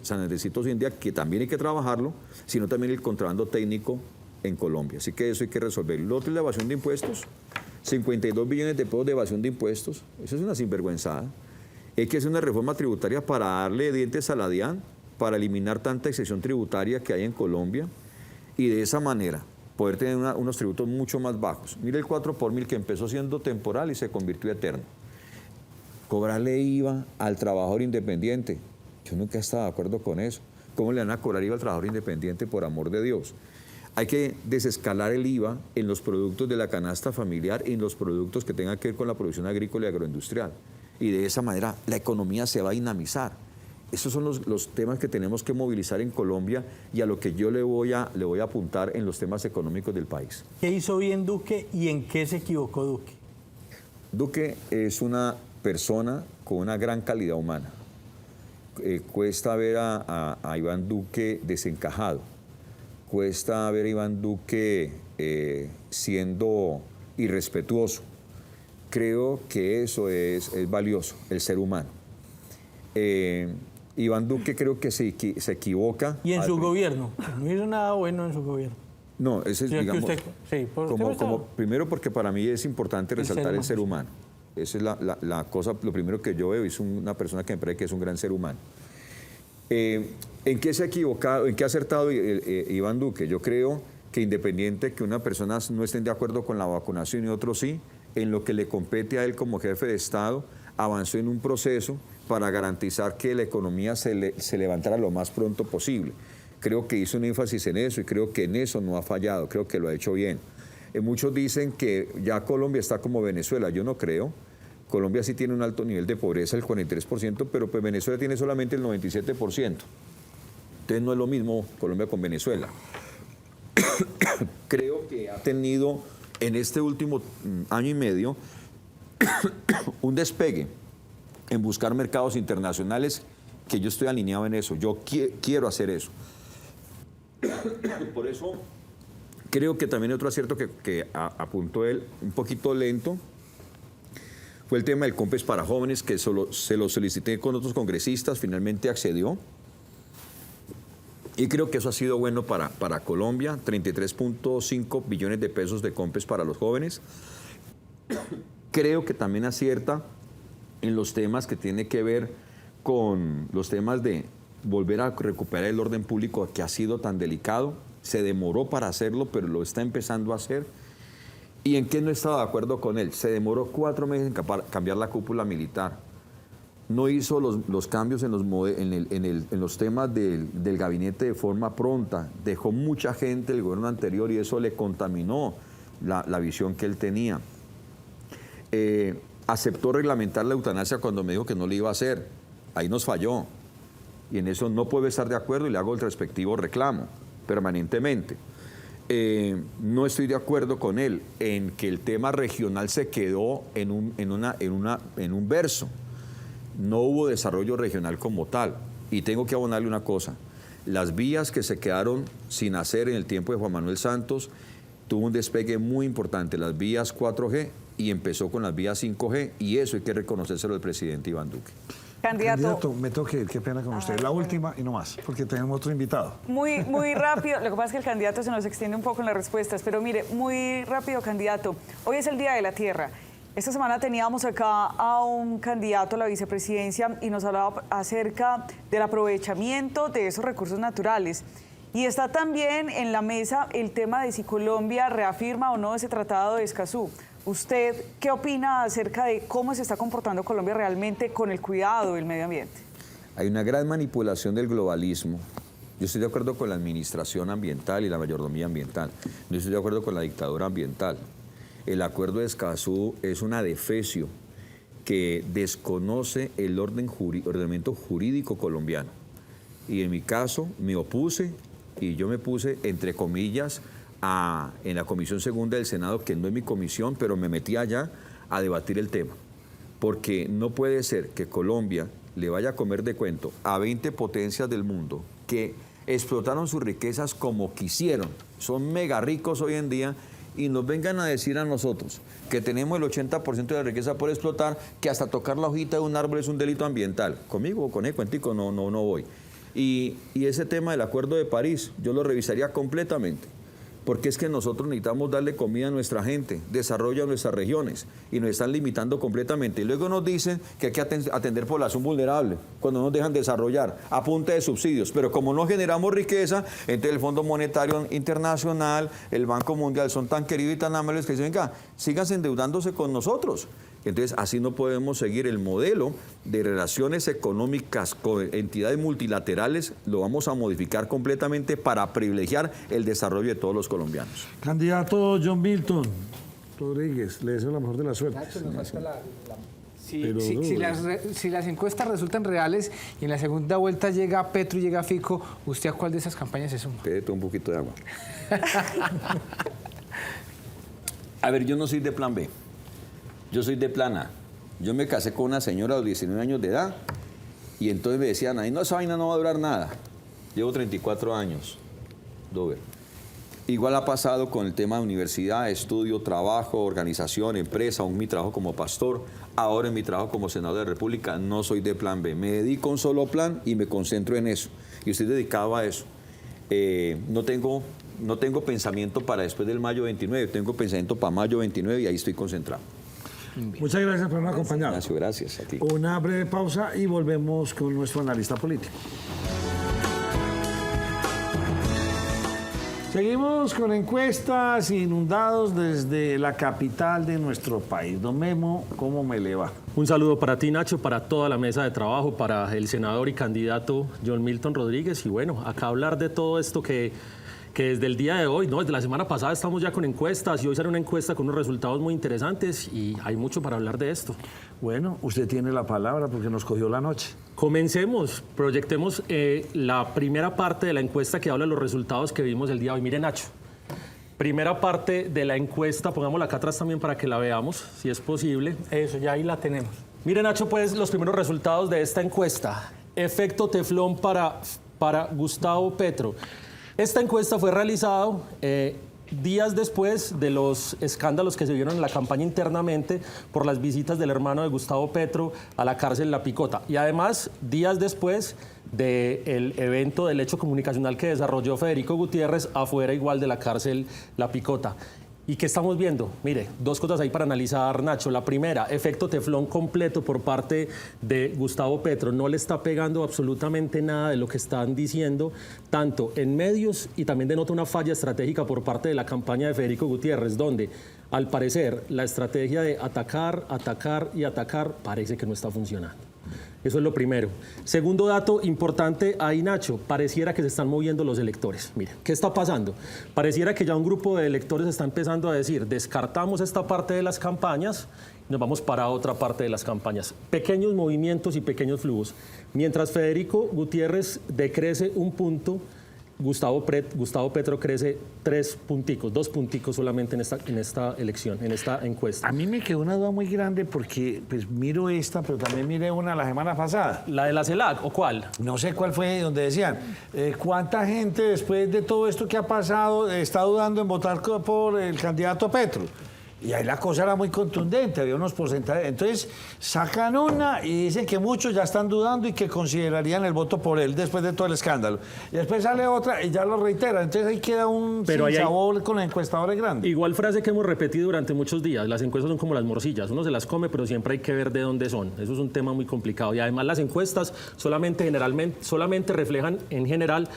sanandrecitos hoy en día, que también hay que trabajarlo, sino también el contrabando técnico en Colombia. Así que eso hay que resolverlo. Lo otro es la evasión de impuestos. 52 billones de pesos de evasión de impuestos. Eso es una sinvergüenzada. Hay que hacer una reforma tributaria para darle dientes a la DIAN, para eliminar tanta excepción tributaria que hay en Colombia, y de esa manera poder tener unos tributos mucho más bajos. Mire el 4 por 1000, que empezó siendo temporal y se convirtió eterno. Cobrarle IVA al trabajador independiente. Yo nunca he estado de acuerdo con eso. ¿Cómo le van a cobrar IVA al trabajador independiente, por amor de Dios? Hay que desescalar el IVA en los productos de la canasta familiar y en los productos que tengan que ver con la producción agrícola y agroindustrial. Y de esa manera la economía se va a dinamizar. Esos son los temas que tenemos que movilizar en Colombia, y a lo que yo le voy a apuntar en los temas económicos del país. ¿Qué hizo bien Duque y en qué se equivocó Duque? Duque es una persona con una gran calidad humana. Cuesta ver a Iván Duque desencajado. Cuesta ver a Iván Duque siendo irrespetuoso. Creo que eso es valioso, el ser humano. Iván Duque creo que se equivoca. ¿Y en su gobierno? No hizo nada bueno en su gobierno. No, ese es, digamos, primero porque para mí es importante resaltar el ser humano. Esa es la cosa, lo primero que yo veo, es una persona que me parece que es un gran ser humano. ¿En qué se ha equivocado, en qué ha acertado Iván Duque? Yo creo que independiente que unas personas no estén de acuerdo con la vacunación y otros sí, en lo que le compete a él como jefe de Estado, avanzó en un proceso para garantizar que la economía se levantara lo más pronto posible. Creo que hizo un énfasis en eso y creo que en eso no ha fallado, creo que lo ha hecho bien. Muchos dicen que ya Colombia está como Venezuela, yo no creo. Colombia sí tiene un alto nivel de pobreza, el 43%, pero pues Venezuela tiene solamente el 97%. Entonces no es lo mismo Colombia con Venezuela. Creo que ha tenido en este último año y medio un despegue en buscar mercados internacionales, que yo estoy alineado en eso, yo quiero hacer eso. Por eso creo que también otro acierto que apuntó él, un poquito lento, fue el tema del COMPES para jóvenes, que se lo solicité con otros congresistas, finalmente accedió. Y creo que eso ha sido bueno para Colombia, 33.5 billones de pesos de COMPES para los jóvenes. Creo que también acierta en los temas que tiene que ver con los temas de volver a recuperar el orden público, que ha sido tan delicado. Se demoró para hacerlo, pero lo está empezando a hacer. ¿Y en qué no estaba de acuerdo con él? Se demoró 4 meses en cambiar la cúpula militar. No hizo los cambios en los temas del gabinete de forma pronta. Dejó mucha gente del gobierno anterior y eso le contaminó la visión que él tenía. Aceptó reglamentar la eutanasia cuando me dijo que no lo iba a hacer. Ahí nos falló. Y en eso no puedo estar de acuerdo y le hago el respectivo reclamo permanentemente. No estoy de acuerdo con él en que el tema regional se quedó en un verso. No hubo desarrollo regional como tal. Y tengo que abonarle una cosa. Las vías que se quedaron sin hacer en el tiempo de Juan Manuel Santos tuvo un despegue muy importante. Las vías 4G y empezó con las vías 5G. Y eso hay que reconocérselo al presidente Iván Duque. Candidato, me toca ir, qué pena con usted. La última y no más, porque tenemos otro invitado. Muy rápido. Lo que pasa es que el candidato se nos extiende un poco en las respuestas, pero mire, muy rápido, candidato. Hoy es el Día de la Tierra. Esta semana teníamos acá a un candidato a la vicepresidencia y nos hablaba acerca del aprovechamiento de esos recursos naturales. Y está también en la mesa el tema de si Colombia reafirma o no ese tratado de Escazú. ¿Usted qué opina acerca de cómo se está comportando Colombia realmente con el cuidado del medio ambiente? Hay una gran manipulación del globalismo. Yo estoy de acuerdo con la administración ambiental y la mayordomía ambiental. No estoy de acuerdo con la dictadura ambiental. El acuerdo de Escazú es un adefesio que desconoce el ordenamiento jurídico colombiano. Y en mi caso me opuse y yo me puse, entre comillas, en la Comisión Segunda del Senado, que no es mi comisión, pero me metí allá a debatir el tema. Porque no puede ser que Colombia le vaya a comer de cuento a 20 potencias del mundo que explotaron sus riquezas como quisieron, son mega ricos hoy en día, y nos vengan a decir a nosotros que tenemos el 80% de la riqueza por explotar, que hasta tocar la hojita de un árbol es un delito ambiental. Conmigo, con ese cuentico, no voy. Y ese tema del Acuerdo de París, yo lo revisaría completamente. Porque es que nosotros necesitamos darle comida a nuestra gente, desarrollo a nuestras regiones, y nos están limitando completamente. Y luego nos dicen que hay que atender población vulnerable, cuando nos dejan desarrollar, a punta de subsidios. Pero como no generamos riqueza, entonces el Fondo Monetario Internacional, el Banco Mundial son tan queridos y tan amables que dicen, venga, síganse endeudándose con nosotros. Entonces, así no podemos seguir el modelo de relaciones económicas con entidades multilaterales, lo vamos a modificar completamente para privilegiar el desarrollo de todos los colombianos. Candidato John Milton Rodríguez, le deseo la mejor de la suerte. Si las encuestas resultan reales y en la segunda vuelta llega Petro y llega Fico, ¿usted a cuál de esas campañas se suma? Pídete un poquito de agua. A ver, yo no soy de plan B. Yo soy de plan A. Yo me casé con una señora de 19 años de edad y entonces me decían, ahí no, esa vaina no va a durar nada. Llevo 34 años, Dover. Igual ha pasado con el tema de universidad, estudio, trabajo, organización, empresa, aún mi trabajo como pastor, ahora en mi trabajo como senador de la República, no soy de plan B. Me dedico a un solo plan y me concentro en eso. Y estoy dedicado a eso. No tengo pensamiento para después del mayo 29, tengo pensamiento para mayo 29 y ahí estoy concentrado. Muchas gracias por haberme acompañado. Gracias a ti. Una breve pausa y volvemos con nuestro analista político. Seguimos con encuestas inundados desde la capital de nuestro país. Don Memo, ¿cómo me le va? Un saludo para ti, Nacho, para toda la mesa de trabajo, para el senador y candidato John Milton Rodríguez. Y bueno, acá hablar de todo esto que desde el día de hoy, no, desde la semana pasada estamos ya con encuestas y hoy sale una encuesta con unos resultados muy interesantes y hay mucho para hablar de esto. Bueno, usted tiene la palabra porque nos cogió la noche. Comencemos, proyectemos la primera parte de la encuesta que habla de los resultados que vimos el día de hoy. Mire, Nacho, primera parte de la encuesta, pongámosla acá atrás también para que la veamos, si es posible. Eso, ya ahí la tenemos. Mire, Nacho, pues los primeros resultados de esta encuesta. Efecto teflón para Gustavo Petro. Esta encuesta fue realizada días después de los escándalos que se vieron en la campaña internamente por las visitas del hermano de Gustavo Petro a la cárcel La Picota. Y además, días después del evento del hecho comunicacional que desarrolló Federico Gutiérrez afuera igual de la cárcel La Picota. ¿Y qué estamos viendo? Mire, dos cosas ahí para analizar, Nacho. La primera, efecto teflón completo por parte de Gustavo Petro. No le está pegando absolutamente nada de lo que están diciendo, tanto en medios y también denota una falla estratégica por parte de la campaña de Federico Gutiérrez, donde, al parecer, la estrategia de atacar, atacar y atacar parece que no está funcionando. Eso es lo primero. Segundo dato importante ahí, Nacho, pareciera que se están moviendo los electores. Mire, ¿qué está pasando? Pareciera que ya un grupo de electores está empezando a decir, descartamos esta parte de las campañas y nos vamos para otra parte de las campañas. Pequeños movimientos y pequeños flujos. Mientras Federico Gutiérrez decrece un punto, Gustavo Petro crece 2 punticos solamente en esta elección, en esta encuesta. A mí me quedó una duda muy grande porque pues miro esta, pero también miré una la semana pasada. ¿La de la CELAC o cuál? No sé cuál fue, donde decían, ¿cuánta gente después de todo esto que ha pasado está dudando en votar por el candidato Petro? Y ahí la cosa era muy contundente, había unos porcentajes. Entonces sacan una y dicen que muchos ya están dudando y que considerarían el voto por él después de todo el escándalo. Y después sale otra y ya lo reitera. Entonces ahí queda un sinsabor con los encuestadores grandes. Igual frase que hemos repetido durante muchos días, las encuestas son como las morcillas, uno se las come, pero siempre hay que ver de dónde son. Eso es un tema muy complicado. Y además las encuestas solamente reflejan en general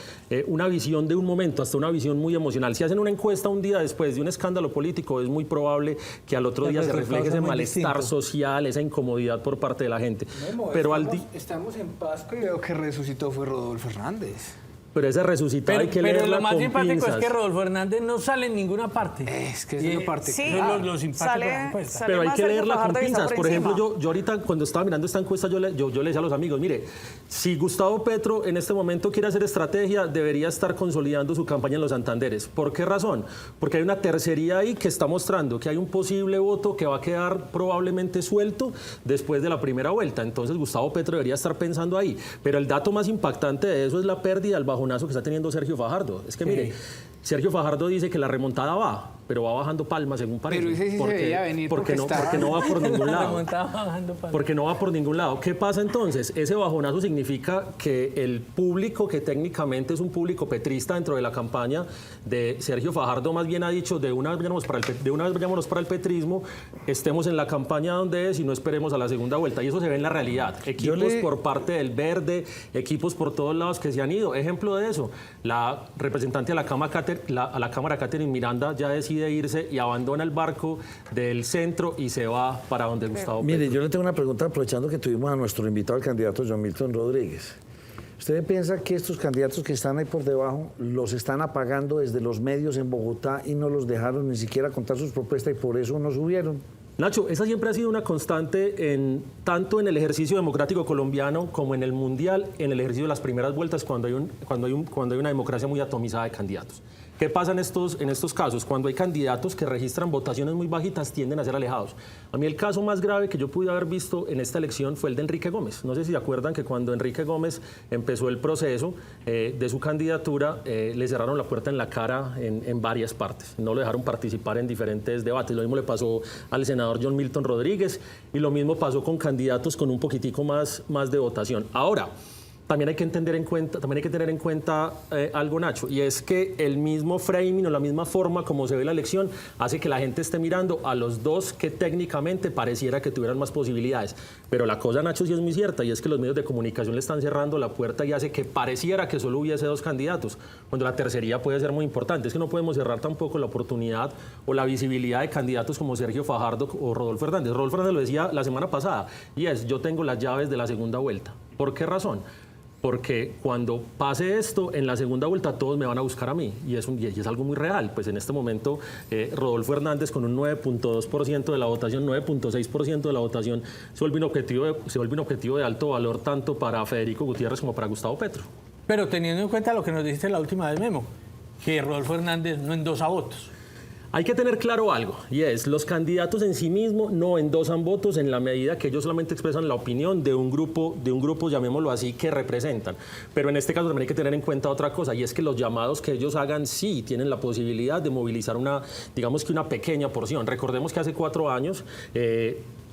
una visión de un momento, hasta una visión muy emocional. Si hacen una encuesta un día después de un escándalo político, es muy probable que al otro día se refleje ese malestar social, esa incomodidad por parte de la gente. Memo, pero estamos en Pascua y veo que resucitó fue Rodolfo Hernández. Pero ese resucitado hay que leerla con Pero lo más simpático es que Rodolfo Hernández no sale en ninguna parte. Es que es una parte. Sí, lo simpático de la encuesta. Pero hay que leerla con pinzas. Por ejemplo, yo ahorita cuando estaba mirando esta encuesta, yo le decía a los amigos, mire, si Gustavo Petro en este momento quiere hacer estrategia, debería estar consolidando su campaña en los Santanderes. ¿Por qué razón? Porque hay una tercería ahí que está mostrando que hay un posible voto que va a quedar probablemente suelto después de la primera vuelta. Entonces Gustavo Petro debería estar pensando ahí. Pero el dato más impactante de eso es la pérdida, el bajonazo que está teniendo Sergio Fajardo. Es que mire, Sergio Fajardo dice que la remontada va, pero va bajando palmas según parece. Pero ese sí se veía venir porque no va por ningún lado. Porque no va por ningún lado. ¿Qué pasa entonces? Ese bajonazo significa que el público, que técnicamente es un público petrista dentro de la campaña de Sergio Fajardo, más bien ha dicho de una vez vayámonos para el petrismo, estemos en la campaña donde es y no esperemos a la segunda vuelta. Y eso se ve en la realidad. Equipos por parte del Verde, equipos por todos lados que se han ido. Ejemplo de eso, la representante de la Cámara, Catherine Miranda, ya decide irse y abandona el barco del centro y se va para donde Gustavo Petro. Mire, yo le tengo una pregunta aprovechando que tuvimos a nuestro invitado, el candidato John Milton Rodríguez. ¿Usted piensa que estos candidatos que están ahí por debajo los están apagando desde los medios en Bogotá y no los dejaron ni siquiera contar sus propuestas y por eso no subieron? Nacho, esa siempre ha sido una constante tanto en el ejercicio democrático colombiano como en el mundial, en el ejercicio de las primeras vueltas cuando hay una democracia muy atomizada de candidatos. ¿Qué pasa en estos casos? Cuando hay candidatos que registran votaciones muy bajitas, tienden a ser alejados. A mí el caso más grave que yo pude haber visto en esta elección fue el de Enrique Gómez. No sé si se acuerdan que cuando Enrique Gómez empezó el proceso de su candidatura, le cerraron la puerta en la cara en varias partes. No lo dejaron participar en diferentes debates. Lo mismo le pasó al senador John Milton Rodríguez y lo mismo pasó con candidatos con un poquitico más de votación. Ahora, también hay que tener en cuenta algo, Nacho, y es que el mismo framing o la misma forma como se ve la elección hace que la gente esté mirando a los dos que técnicamente pareciera que tuvieran más posibilidades. Pero la cosa, Nacho, sí es muy cierta, y es que los medios de comunicación le están cerrando la puerta y hace que pareciera que solo hubiese dos candidatos, cuando la tercería puede ser muy importante. Es que no podemos cerrar tampoco la oportunidad o la visibilidad de candidatos como Sergio Fajardo o Rodolfo Hernández. Rodolfo Hernández lo decía la semana pasada, y es: yo tengo las llaves de la segunda vuelta. ¿Por qué razón? Porque cuando pase esto, en la segunda vuelta todos me van a buscar a mí, y es algo muy real. Pues en este momento Rodolfo Hernández con un 9.2% de la votación, 9.6% de la votación, se vuelve un objetivo de alto valor tanto para Federico Gutiérrez como para Gustavo Petro. Pero teniendo en cuenta lo que nos dijiste la última vez, Memo, que Rodolfo Hernández no endosa votos. Hay que tener claro algo, y es: los candidatos en sí mismos no endosan votos en la medida que ellos solamente expresan la opinión de un grupo, llamémoslo así, que representan. Pero en este caso también hay que tener en cuenta otra cosa, y es que los llamados que ellos hagan sí tienen la posibilidad de movilizar una pequeña porción. Recordemos que hace 4 años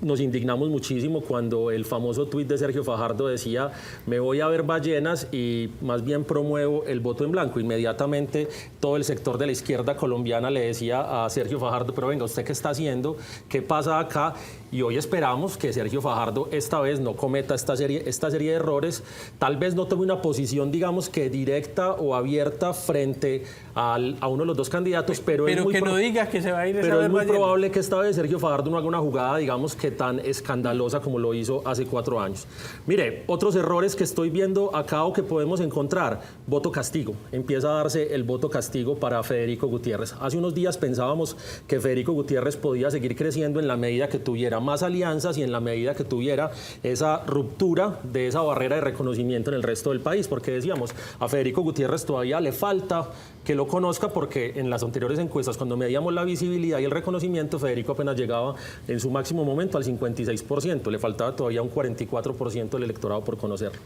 nos indignamos muchísimo cuando el famoso tuit de Sergio Fajardo decía: me voy a ver ballenas y más bien promuevo el voto en blanco. Inmediatamente todo el sector de la izquierda colombiana le decía a Sergio Fajardo: pero venga, ¿usted qué está haciendo? ¿Qué pasa acá? Y hoy esperamos que Sergio Fajardo esta vez no cometa esta serie de errores. Tal vez no tome una posición, digamos, que directa o abierta frente a uno de los dos candidatos, pero es muy no digas que se va a ir. Pero es muy probable que esta vez Sergio Fajardo no haga una jugada, digamos, que tan escandalosa como lo hizo hace 4 años. Mire, otros errores que estoy viendo acá o que podemos encontrar: voto castigo. Empieza a darse el voto castigo para Federico Gutiérrez. Hace unos días pensábamos que Federico Gutiérrez podía seguir creciendo en la medida que tuviera más alianzas y en la medida que tuviera esa ruptura de esa barrera de reconocimiento en el resto del país, porque decíamos, a Federico Gutiérrez todavía le falta que lo conozca, porque en las anteriores encuestas, cuando medíamos la visibilidad y el reconocimiento, Federico apenas llegaba en su máximo momento al 56%, le faltaba todavía un 44% del electorado por conocerlo.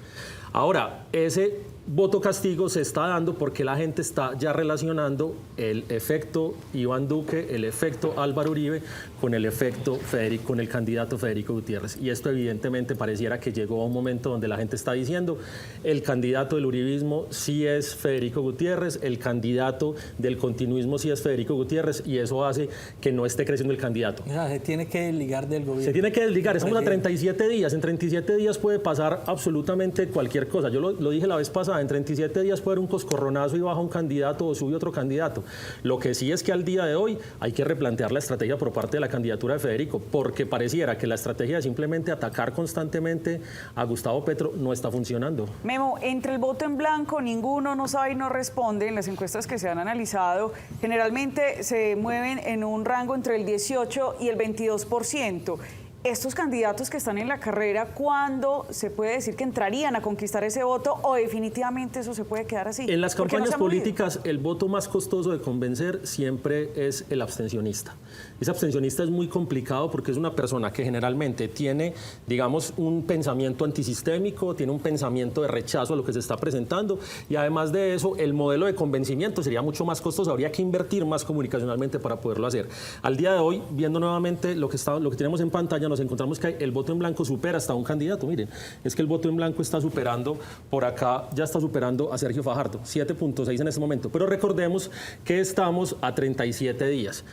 Ahora, ese voto castigo se está dando porque la gente está ya relacionando el efecto Iván Duque, el efecto Álvaro Uribe, con el efecto con el candidato Federico Gutiérrez. Y esto evidentemente pareciera que llegó a un momento donde la gente está diciendo: el candidato del uribismo sí es Federico Gutiérrez, el candidato del continuismo sí es Federico Gutiérrez, y eso hace que no esté creciendo el candidato. O sea, se tiene que desligar del gobierno. Se tiene que desligar, estamos a 37 días, en 37 días puede pasar absolutamente cualquier cosa. Yo lo dije la vez pasada, en 37 días puede haber un coscorronazo y baja un candidato o sube otro candidato. Lo que sí es que al día de hoy hay que replantear la estrategia por parte de la candidatura de Federico, porque pareciera que la estrategia de simplemente atacar constantemente a Gustavo Petro no está funcionando. Memo, entre el voto en blanco, ninguno no sabe y no responde. En las encuestas que se han analizado, generalmente se mueven en un rango entre el 18 y el 22%. Estos candidatos que están en la carrera, ¿cuándo se puede decir que entrarían a conquistar ese voto, o definitivamente eso se puede quedar así? En las campañas políticas, el voto más costoso de convencer siempre es el abstencionista. Ese abstencionista es muy complicado porque es una persona que generalmente tiene, digamos, un pensamiento antisistémico, tiene un pensamiento de rechazo a lo que se está presentando, y además de eso, el modelo de convencimiento sería mucho más costoso, habría que invertir más comunicacionalmente para poderlo hacer. Al día de hoy, viendo nuevamente lo que tenemos en pantalla, nos encontramos que el voto en blanco supera hasta un candidato. Miren, es que el voto en blanco está superando, por acá ya está superando a Sergio Fajardo, 7.6 en este momento, pero recordemos que estamos a 37 días.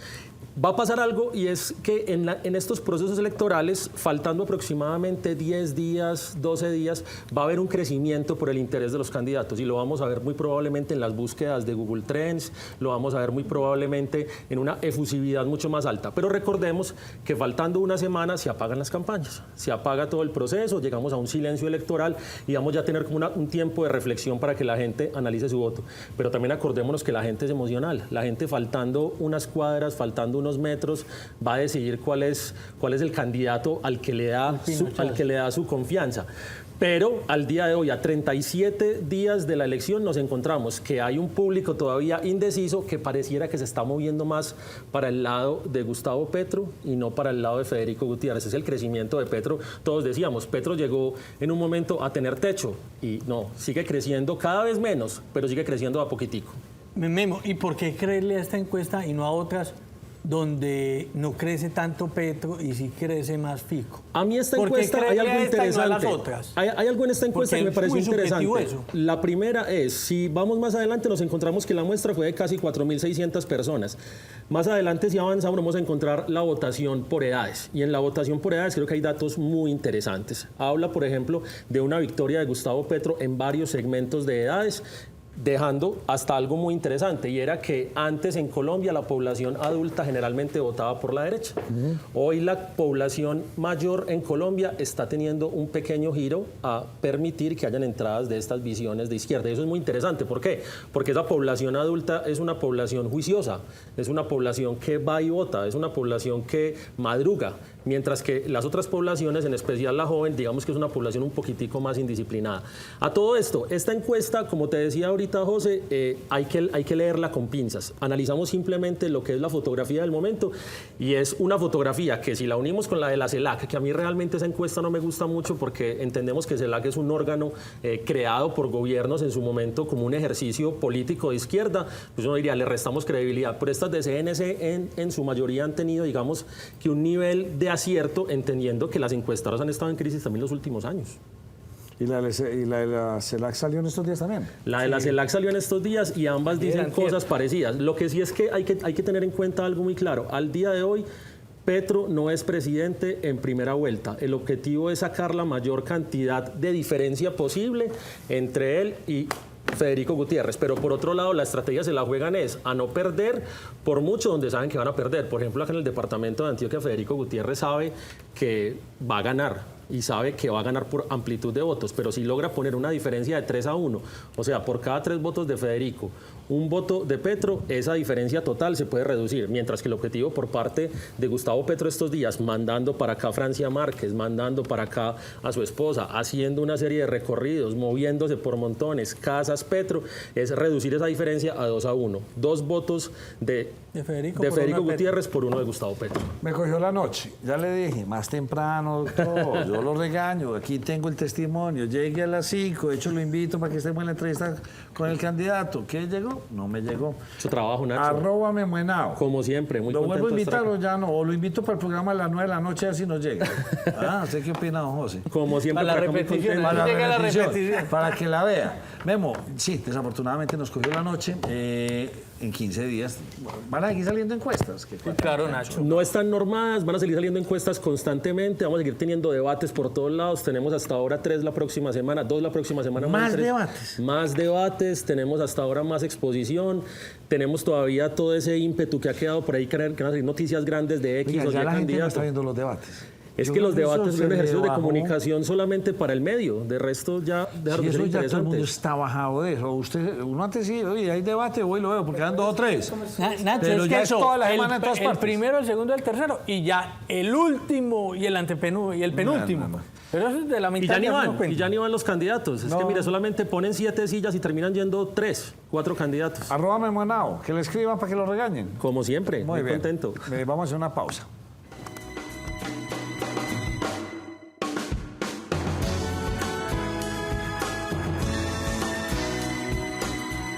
Va a pasar algo, y es que en estos procesos electorales, faltando aproximadamente 10 días, 12 días, va a haber un crecimiento por el interés de los candidatos, y lo vamos a ver muy probablemente en las búsquedas de Google Trends, lo vamos a ver muy probablemente en una efusividad mucho más alta. Pero recordemos que faltando una semana se apagan las campañas, se apaga todo el proceso, llegamos a un silencio electoral y vamos ya a tener como un tiempo de reflexión para que la gente analice su voto. Pero también acordémonos que la gente es emocional, la gente faltando unas cuadras, faltando unos metros, va a decidir cuál es el candidato al que le da su confianza. Pero al día de hoy, a 37 días de la elección, nos encontramos que hay un público todavía indeciso que pareciera que se está moviendo más para el lado de Gustavo Petro y no para el lado de Federico Gutiérrez. Es el crecimiento de Petro. Todos decíamos, Petro llegó en un momento a tener techo y no, sigue creciendo cada vez menos, pero sigue creciendo a poquitico. Memo, ¿y por qué creerle a esta encuesta y no a otras donde no crece tanto Petro y sí crece más Fico? A mí esta encuesta hay algo interesante. Hay algo en esta encuesta que me pareció interesante. La primera es, si vamos más adelante nos encontramos que la muestra fue de casi 4.600 personas. Más adelante, si avanzamos, vamos a encontrar la votación por edades. Y en la votación por edades creo que hay datos muy interesantes. Habla, por ejemplo, de una victoria de Gustavo Petro en varios segmentos de edades, dejando hasta algo muy interesante, y era que antes en Colombia la población adulta generalmente votaba por la derecha. Hoy la población mayor en Colombia está teniendo un pequeño giro a permitir que hayan entradas de estas visiones de izquierda. Y eso es muy interesante. ¿Por qué? Porque esa población adulta es una población juiciosa, es una población que va y vota, es una población que madruga, mientras que las otras poblaciones, en especial la joven, digamos que es una población un poquitico más indisciplinada. A todo esto, esta encuesta, como te decía ahorita, José, hay que leerla con pinzas. Analizamos simplemente lo que es la fotografía del momento, y es una fotografía que, si la unimos con la de la CELAC, que a mí realmente esa encuesta no me gusta mucho porque entendemos que CELAC es un órgano creado por gobiernos en su momento como un ejercicio político de izquierda, pues uno diría, le restamos credibilidad. Pero estas de CNC en su mayoría han tenido, digamos, que un nivel de acierto, entendiendo que las encuestadoras han estado en crisis también los últimos años. ¿Y la de la CELAC salió en estos días también? La de la CELAC salió en estos días y ambas dicen cosas parecidas. Lo que sí es que hay que tener en cuenta algo muy claro. Al día de hoy, Petro no es presidente en primera vuelta. El objetivo es sacar la mayor cantidad de diferencia posible entre él y Federico Gutiérrez, pero por otro lado la estrategia se la juegan es a no perder por mucho donde saben que van a perder. Por ejemplo, acá en el departamento de Antioquia, Federico Gutiérrez sabe que va a ganar y sabe que va a ganar por amplitud de votos, pero si logra poner una diferencia de 3-1, o sea, por cada 3 votos de Federico, un voto de Petro, esa diferencia total se puede reducir, mientras que el objetivo por parte de Gustavo Petro estos días, mandando para acá a Francia Márquez, mandando para acá a su esposa, haciendo una serie de recorridos, moviéndose por montones, casas Petro, es reducir esa diferencia a 2-1. 2 votos de Federico Gutiérrez por 1 de Gustavo Petro. Me cogió la noche, ya le dije, más temprano, doctor, yo lo regaño, aquí tengo el testimonio, llegue a las 5, de hecho lo invito para que estemos en la entrevista con el candidato. ¿Qué llegó? No me llegó. Su trabajo, Nacho. @me Muenao. Como siempre, muy contento. ¿Lo vuelvo a invitar o ya no? O lo invito para el programa a las 9 de la noche a ver si nos llega. ¿Usted qué opina, don José? Como siempre, para la repetición. Para que la vea. Memo, sí, desafortunadamente nos cogió la noche. En 15 días van a seguir saliendo encuestas. Claro, Nacho. No están normadas, van a seguir saliendo encuestas constantemente, vamos a seguir teniendo debates por todos lados. Tenemos hasta ahora 3 la próxima semana, 2 la próxima semana. Más debates. Más debates, tenemos hasta ahora más exposición, tenemos todavía todo ese ímpetu que ha quedado por ahí, que van a salir noticias grandes de X o Y ya la gente no candidato. está viendo los debates. Es que los debates son ejercicios de comunicación solamente para el medio, de resto ya dejaron de ser eso ya todo el mundo interesantes. está bajado de eso. Uno antes sí, oye, hay debate, voy y lo veo, porque dan 2 o 3. Nacho, pero es ya que es toda la semana en todas el partes. primero, el segundo, el tercero, y ya el último y el antepenúltimo y el penúltimo. No. Pero eso es de la mitad. Y ya ni van los candidatos. Es que mire, solamente ponen 7 sillas y terminan yendo 3, 4 candidatos. @me Muenao, que le escriban para que lo regañen. Como siempre, muy bien. contento. Vamos a hacer una pausa.